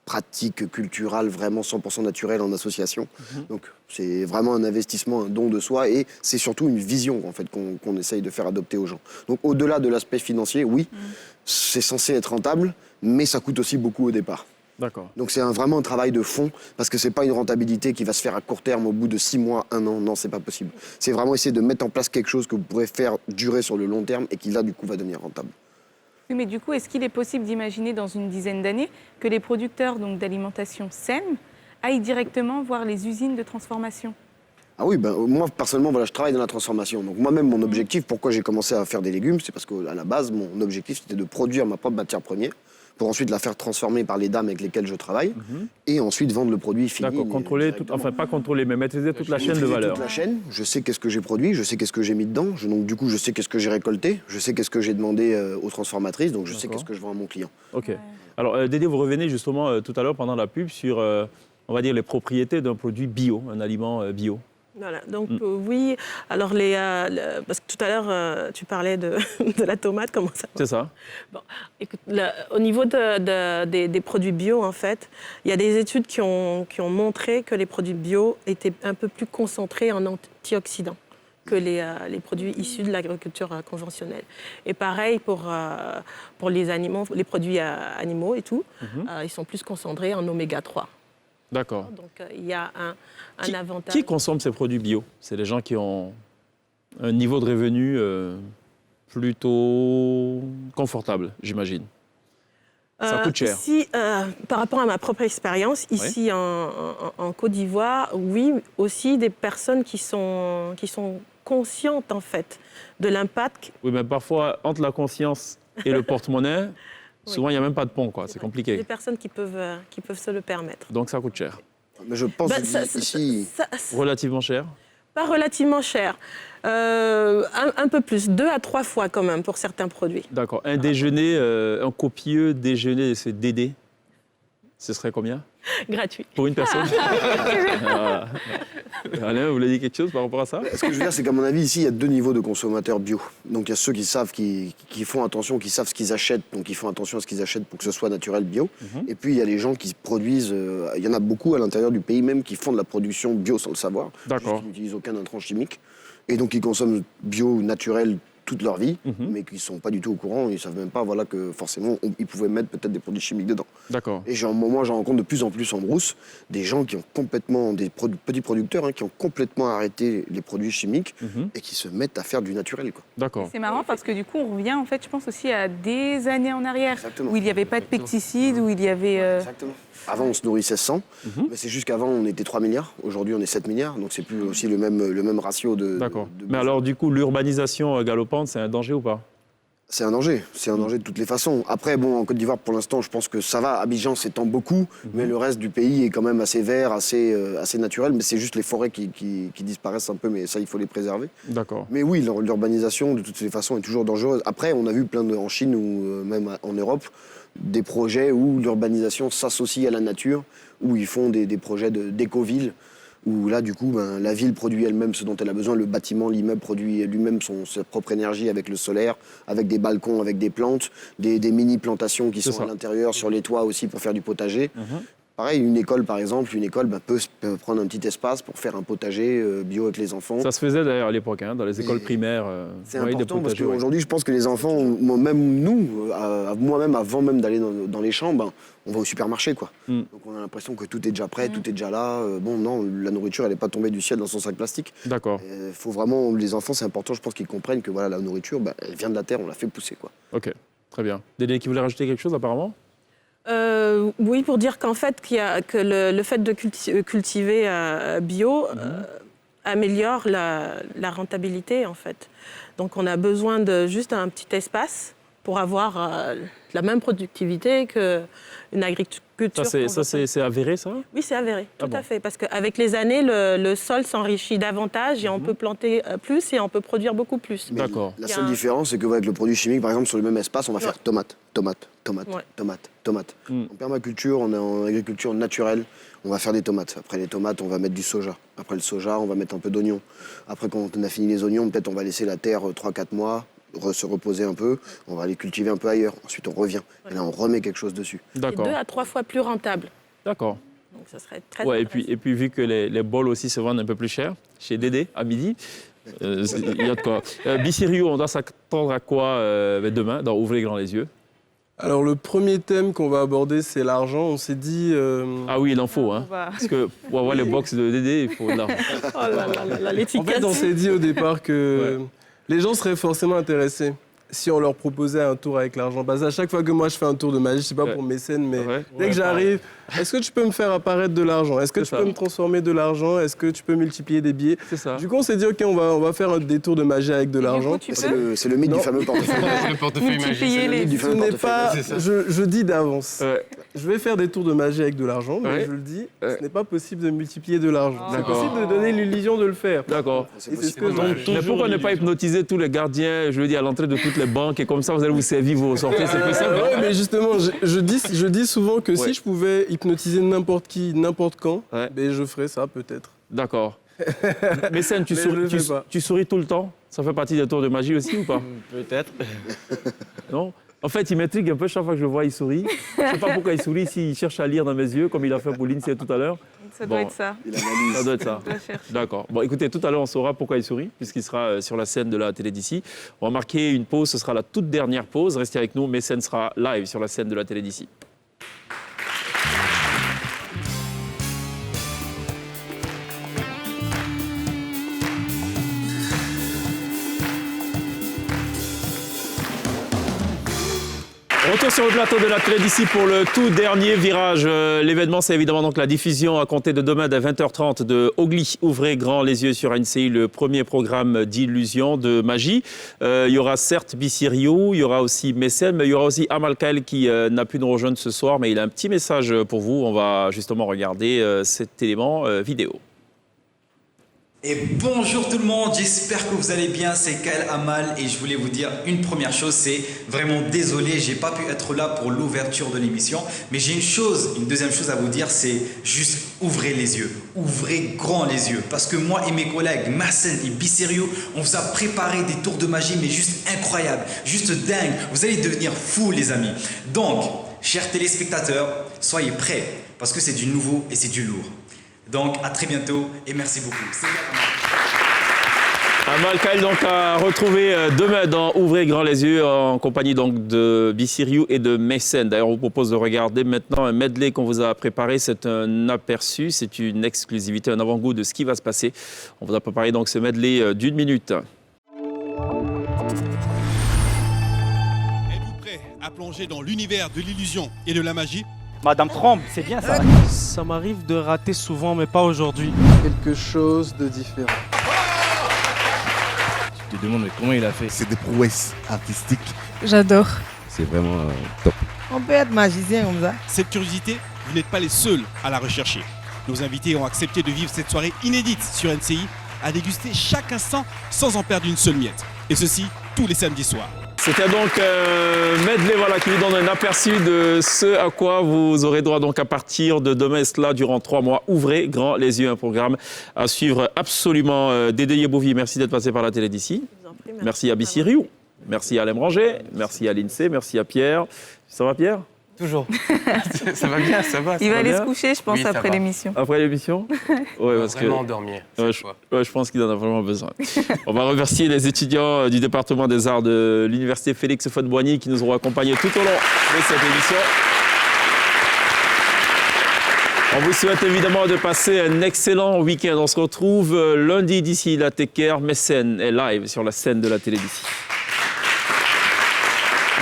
pratique culturelle vraiment 100% naturelle en association. Donc c'est vraiment un investissement, un don de soi et c'est surtout une vision en fait qu'on essaye de faire adopter aux gens. Donc au-delà de l'aspect financier, oui, c'est censé être rentable, mais ça coûte aussi beaucoup au départ. D'accord. Donc c'est vraiment un travail de fond parce que c'est pas une rentabilité qui va se faire à court terme au bout de 6 mois, 1 an. Non, c'est pas possible. C'est vraiment essayer de mettre en place quelque chose que vous pourrez faire durer sur le long terme et qui là du coup va devenir rentable. Oui, mais du coup, est-ce qu'il est possible d'imaginer dans une dizaine d'années que les producteurs d'alimentation saine aillent directement voir les usines de transformation? Ah oui, moi personnellement, voilà, je travaille dans la transformation. Donc moi-même, mon objectif, pourquoi j'ai commencé à faire des légumes, c'est parce qu'à la base, mon objectif, c'était de produire ma propre matière première pour ensuite la faire transformer par les dames avec lesquelles je travaille et ensuite vendre le produit fini. D'accord, contrôler, pas contrôler, mais maîtriser toute la chaîne de valeur. Toute la chaîne, je sais qu'est-ce que j'ai produit, je sais qu'est-ce que j'ai mis dedans, donc du coup je sais qu'est-ce que j'ai récolté, je sais qu'est-ce que j'ai demandé aux transformatrices, donc je sais qu'est-ce que je vends à mon client. Ok. Alors Dédé, vous revenez justement tout à l'heure pendant la pub sur, on va dire, les propriétés d'un produit bio, un aliment bio. Voilà, donc oui, alors parce que tout à l'heure tu parlais de la tomate, comment ça va? C'est ça. Bon, écoute, au niveau des produits bio, en fait, il y a des études qui ont montré que les produits bio étaient un peu plus concentrés en antioxydants que les produits issus de l'agriculture conventionnelle. Et pareil pour les animaux, les produits animaux et tout, ils sont plus concentrés en oméga 3. D'accord. Donc il y a un avantage. Qui consomme ces produits bio? C'est les gens qui ont un niveau de revenu plutôt confortable, j'imagine. Ça coûte cher. Ici, par rapport à ma propre expérience, ici en Côte d'Ivoire, oui, aussi des personnes qui sont conscientes en fait de l'impact. Oui, mais parfois, entre la conscience et le porte-monnaie, souvent, il n'y a même pas de pont, quoi. C'est compliqué. Des personnes qui peuvent se le permettre. Donc, ça coûte cher. Mais je pense ici... Relativement cher? Pas relativement cher. Un peu plus, 2 à 3 fois quand même pour certains produits. D'accord. Un déjeuner, un copieux déjeuner, c'est Dédé. Ce serait combien? Gratuit. Pour une personne? Voilà. Alain, vous voulez dire quelque chose par rapport à ça? Ce que je veux dire, c'est qu'à mon avis, ici, il y a deux niveaux de consommateurs bio. Donc, il y a ceux qui savent, qui font attention, qui savent ce qu'ils achètent, donc ils font attention à ce qu'ils achètent pour que ce soit naturel bio. Et puis, il y a les gens qui produisent, il y en a beaucoup à l'intérieur du pays même qui font de la production bio sans le savoir. D'accord. Qui n'utilisent aucun intrant chimique. Et donc, ils consomment bio, naturel, toute leur vie, mais qui ne sont pas du tout au courant, ils ne savent même pas voilà, que forcément ils pouvaient mettre peut-être des produits chimiques dedans. D'accord. Et moi j'en rencontre de plus en plus en brousse des gens qui ont complètement, petits producteurs qui ont complètement arrêté les produits chimiques et qui se mettent à faire du naturel. Quoi. D'accord. C'est marrant parce que du coup on revient en fait je pense aussi à des années en arrière. Exactement. Où il n'y avait pas de pesticides, où il y avait... Exactement. Avant on se nourrissait sans, mais c'est juste qu'avant on était 3 milliards, aujourd'hui on est 7 milliards, donc c'est plus aussi le même ratio de... D'accord. Mais alors du coup l'urbanisation galopante, c'est un danger ou pas? C'est un danger de toutes les façons. Après, bon, en Côte d'Ivoire, pour l'instant, je pense que ça va. Abidjan s'étend beaucoup, mais le reste du pays est quand même assez vert, assez naturel. Mais c'est juste les forêts qui disparaissent un peu, mais ça, il faut les préserver. D'accord. Mais oui, l'urbanisation, de toutes les façons, est toujours dangereuse. Après, on a vu en Chine ou même en Europe, des projets où l'urbanisation s'associe à la nature, où ils font des projets d'éco-villes, où là, du coup, la ville produit elle-même ce dont elle a besoin. Le bâtiment, l'immeuble produit lui-même sa propre énergie avec le solaire, avec des balcons, avec des plantes, des mini-plantations qui sont à l'intérieur, sur les toits aussi pour faire du potager. Pareil, une école, par exemple, peut prendre un petit espace pour faire un potager bio avec les enfants. Ça se faisait d'ailleurs à l'époque, dans les écoles primaires. C'est important parce qu'aujourd'hui, je pense que les enfants, même nous, moi-même, avant même d'aller dans les champs, on va au supermarché, quoi. Donc on a l'impression que tout est déjà prêt, tout est déjà là. Non, la nourriture, elle n'est pas tombée du ciel dans son sac plastique. D'accord. Faut vraiment, les enfants, c'est important, je pense qu'ils comprennent que voilà, la nourriture, elle vient de la terre, on la fait pousser, quoi. Ok, très bien. Dédé, qui voulait rajouter quelque chose apparemment? Oui, pour dire qu'en fait, que le fait de cultiver bio améliore la rentabilité, en fait. Donc, on a besoin de juste un petit espace pour avoir la même productivité qu'une agriculture Ça, c'est avéré, ça? Oui, c'est avéré, tout à fait. Parce qu'avec les années, le sol s'enrichit davantage et on peut planter plus et on peut produire beaucoup plus. D'accord. La seule différence, c'est qu'avec le produit chimique, par exemple, sur le même espace, on va faire tomate. En permaculture, on est en agriculture naturelle, on va faire des tomates. Après les tomates, on va mettre du soja. Après le soja, on va mettre un peu d'oignon. Après, quand on a fini les oignons, peut-être on va laisser la terre 3-4 mois, se reposer un peu, on va aller cultiver un peu ailleurs. Ensuite, on revient. Et là, on remet quelque chose dessus. D'accord. 2 à 3 fois plus rentable. D'accord. Donc, ça serait très et puis, vu que les bols aussi se vendent un peu plus cher, chez Dédé, à midi, il y a de quoi. Bissiriou, on doit s'attendre à quoi demain, dans Ouvrez grand les yeux? Alors, le premier thème qu'on va aborder, c'est l'argent. On s'est dit... Ah oui, il en faut, hein. Parce que pour avoir les box de Dédé, il faut de l'argent. Oh là là, l'étiquette. En fait, on s'est dit au départ que les gens seraient forcément intéressés si on leur proposait un tour avec l'argent. Parce qu'à chaque fois que moi je fais un tour de magie, je sais pas pour mécène, mais dès que j'arrive, est-ce que tu peux me faire apparaître de l'argent? Est-ce que tu peux me transformer de l'argent? Est-ce que tu peux multiplier des billets? C'est ça. Du coup, on s'est dit, OK, on va faire des tours de magie avec de l'argent. C'est le mythe du fameux portefeuille. Le portefeuille magique. Ce n'est pas... Je dis d'avance. Je vais faire des tours de magie avec de l'argent, mais je le dis, ce n'est pas possible de multiplier de l'argent. C'est possible de donner l'illusion de le faire. D'accord. Et c'est ce que je... Mais pourquoi ne pas hypnotiser tous les gardiens, je veux dire, à l'entrée de toutes les banques, et comme ça, vous allez vous servir vos sorties, c'est plus simple. Oui, mais justement, je dis souvent que si je pouvais hypnotiser n'importe qui, n'importe quand, je ferais ça peut-être. D'accord. Mécène, tu souris tout le temps? Ça fait partie des tours de magie aussi ou pas? Peut-être. Non? En fait, il m'intrigue un peu chaque fois que je le vois, il sourit. Je ne sais pas pourquoi il sourit, s'il cherche à lire dans mes yeux, comme il a fait pour l'INSEE tout à l'heure. Ça doit être ça. Ça doit être ça. D'accord. Bon, écoutez, tout à l'heure, on saura pourquoi il sourit, puisqu'il sera sur la scène de la télé d'ici. On va marquer une pause, ce sera la toute dernière pause. Restez avec nous, Mécène sera live sur la scène de la télé d'ici. Retour sur le plateau de la télé d'ici pour le tout dernier virage. L'événement, c'est évidemment donc la diffusion à compter de demain à 20h30 de Ogli. Ouvrez grand les yeux sur NCI, le premier programme d'illusion, de magie. Il y aura certes Bissiriou, il y aura aussi Mécène, mais il y aura aussi Amalkael qui n'a pu nous rejoindre ce soir, mais il a un petit message pour vous. On va justement regarder cet élément vidéo. Et bonjour tout le monde, j'espère que vous allez bien, c'est Kael Amal et je voulais vous dire une première chose, c'est vraiment désolé, j'ai pas pu être là pour l'ouverture de l'émission, mais j'ai une deuxième chose à vous dire, c'est juste ouvrez les yeux, ouvrez grand les yeux, parce que moi et mes collègues Marcel et Bissériou, on vous a préparé des tours de magie mais juste incroyables, juste dingues, vous allez devenir fous les amis. Donc, chers téléspectateurs, soyez prêts, parce que c'est du nouveau et c'est du lourd. Donc, à très bientôt et merci beaucoup. Amal Kael donc à retrouver demain dans Ouvrez grand les yeux en compagnie donc de Bissiriou et de Mécène. D'ailleurs, on vous propose de regarder maintenant un medley qu'on vous a préparé. C'est un aperçu, c'est une exclusivité, un avant-goût de ce qui va se passer. On vous a préparé donc ce medley d'1 minute. Êtes-vous prêt à plonger dans l'univers de l'illusion et de la magie? Madame Trompe, c'est bien ça. Ça m'arrive de rater souvent, mais pas aujourd'hui. Quelque chose de différent. Tu te demandes mais comment il a fait? C'est des prouesses artistiques. J'adore. C'est vraiment top. On peut être magicien comme ça. Cette curiosité, vous n'êtes pas les seuls à la rechercher. Nos invités ont accepté de vivre cette soirée inédite sur NCI, à déguster chaque instant sans en perdre une seule miette. Et ceci, tous les samedis soirs. C'était donc medley qui vous donne un aperçu de ce à quoi vous aurez droit donc à partir de demain, cela durant 3 mois. Ouvrez grand les yeux, un programme à suivre absolument. Dédé Yebovi, merci d'être passé par la télé d'ici. Merci à Bissiriou, merci à Alain Ranger, merci à l'INSEE, merci à Pierre. Ça va Pierre? Toujours. Ça va bien, ça va. Il va aller bien se coucher, je pense, oui, après l'émission. Après l'émission? Ouais, parce vraiment endormir. Je pense qu'il en a vraiment besoin. On va remercier les étudiants du département des arts de l'université Félix Houphouët-Boigny qui nous auront accompagnés tout au long de cette émission. On vous souhaite évidemment de passer un excellent week-end. On se retrouve lundi d'ici. La Take Care, Mécène est live sur la scène de la télé d'ici.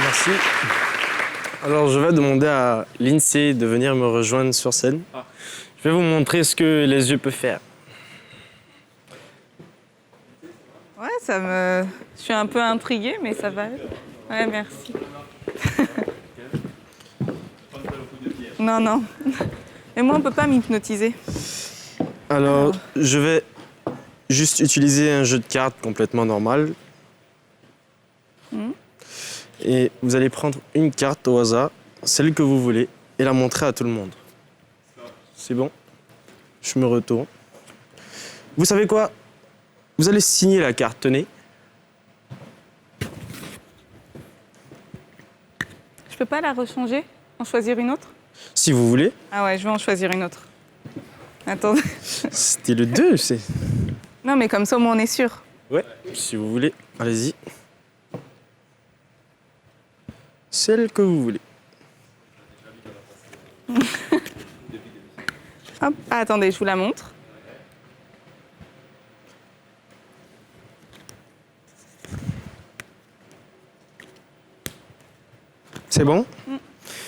Merci. Alors, je vais demander à l'INSEE de venir me rejoindre sur scène. Je vais vous montrer ce que les yeux peuvent faire. Ouais, je suis un peu intriguée, mais ça va. Ouais, merci. Non, non. Mais moi, on ne peut pas m'hypnotiser. Alors, je vais juste utiliser un jeu de cartes complètement normal. Et vous allez prendre une carte au hasard, celle que vous voulez, et la montrer à tout le monde. C'est bon? Je me retourne. Vous savez quoi? Vous allez signer la carte, tenez. Je peux pas la rechanger? En choisir une autre? Si vous voulez. Ah ouais, je vais en choisir une autre. Attendez. C'était le 2, c'est... Non, mais comme ça, au moins, on est sûr. Ouais, si vous voulez, allez-y. Celle que vous voulez. Hop. Ah, attendez, je vous la montre. C'est bon?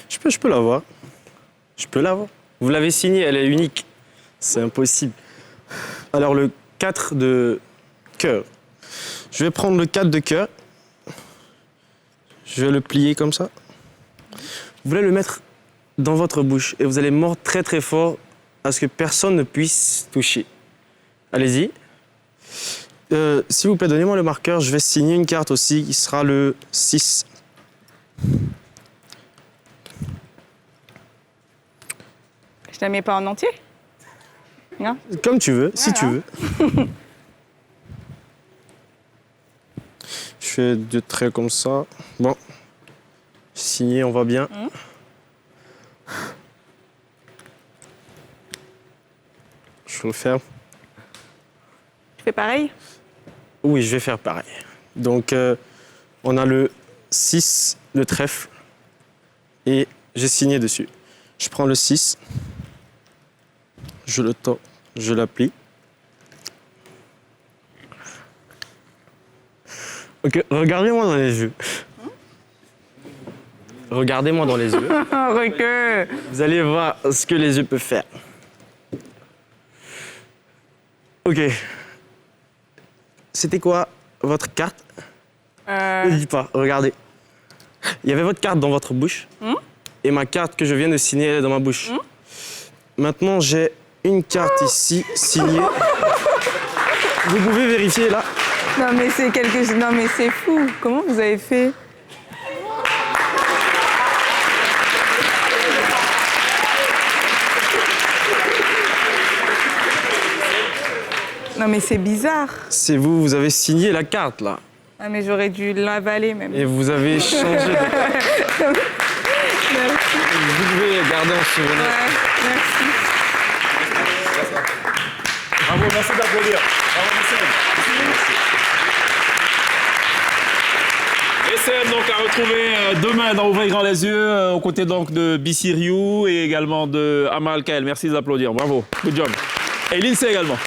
Je peux l'avoir. Je peux l'avoir. Vous l'avez signée, elle est unique. C'est impossible. Alors, le 4 de cœur. Je vais prendre le 4 de cœur. Je vais le plier comme ça. Vous allez le mettre dans votre bouche et vous allez mordre très très fort à ce que personne ne puisse toucher. Allez-y. S'il vous plaît, donnez-moi le marqueur. Je vais signer une carte aussi qui sera le 6. Je la mets pas en entier? Non? Comme tu veux, si tu veux. Je fais 2 traits comme ça. Bon. Signé, on va bien. Je referme. Tu fais pareil? Oui, je vais faire pareil. Donc, on a le 6, le trèfle. Et j'ai signé dessus. Je prends le 6. Je le tends. Je l'applique. Ok, regardez-moi dans les yeux. Regardez-moi dans les yeux. Vous allez voir ce que les yeux peuvent faire. Ok. C'était quoi votre carte? Ne dis pas, regardez. Il y avait votre carte dans votre bouche. Et ma carte que je viens de signer, elle est dans ma bouche. Maintenant, j'ai une carte ici, signée. Vous pouvez vérifier là. Non mais c'est quelque chose. Non mais c'est fou. Comment vous avez fait? Non mais c'est bizarre. C'est vous, vous avez signé la carte là. Ah mais j'aurais dû l'avaler même. Et vous avez changé de... Merci. Vous pouvez garder en souvenir. Ouais, merci. Bravo, merci d'applaudir. Bravo, SM donc à retrouver demain dans Ouvrez grand les yeux, aux côtés donc de Bissiriou et également de Amal Kael. Merci d'applaudir. Bravo. Good job. Et l'INSEE également.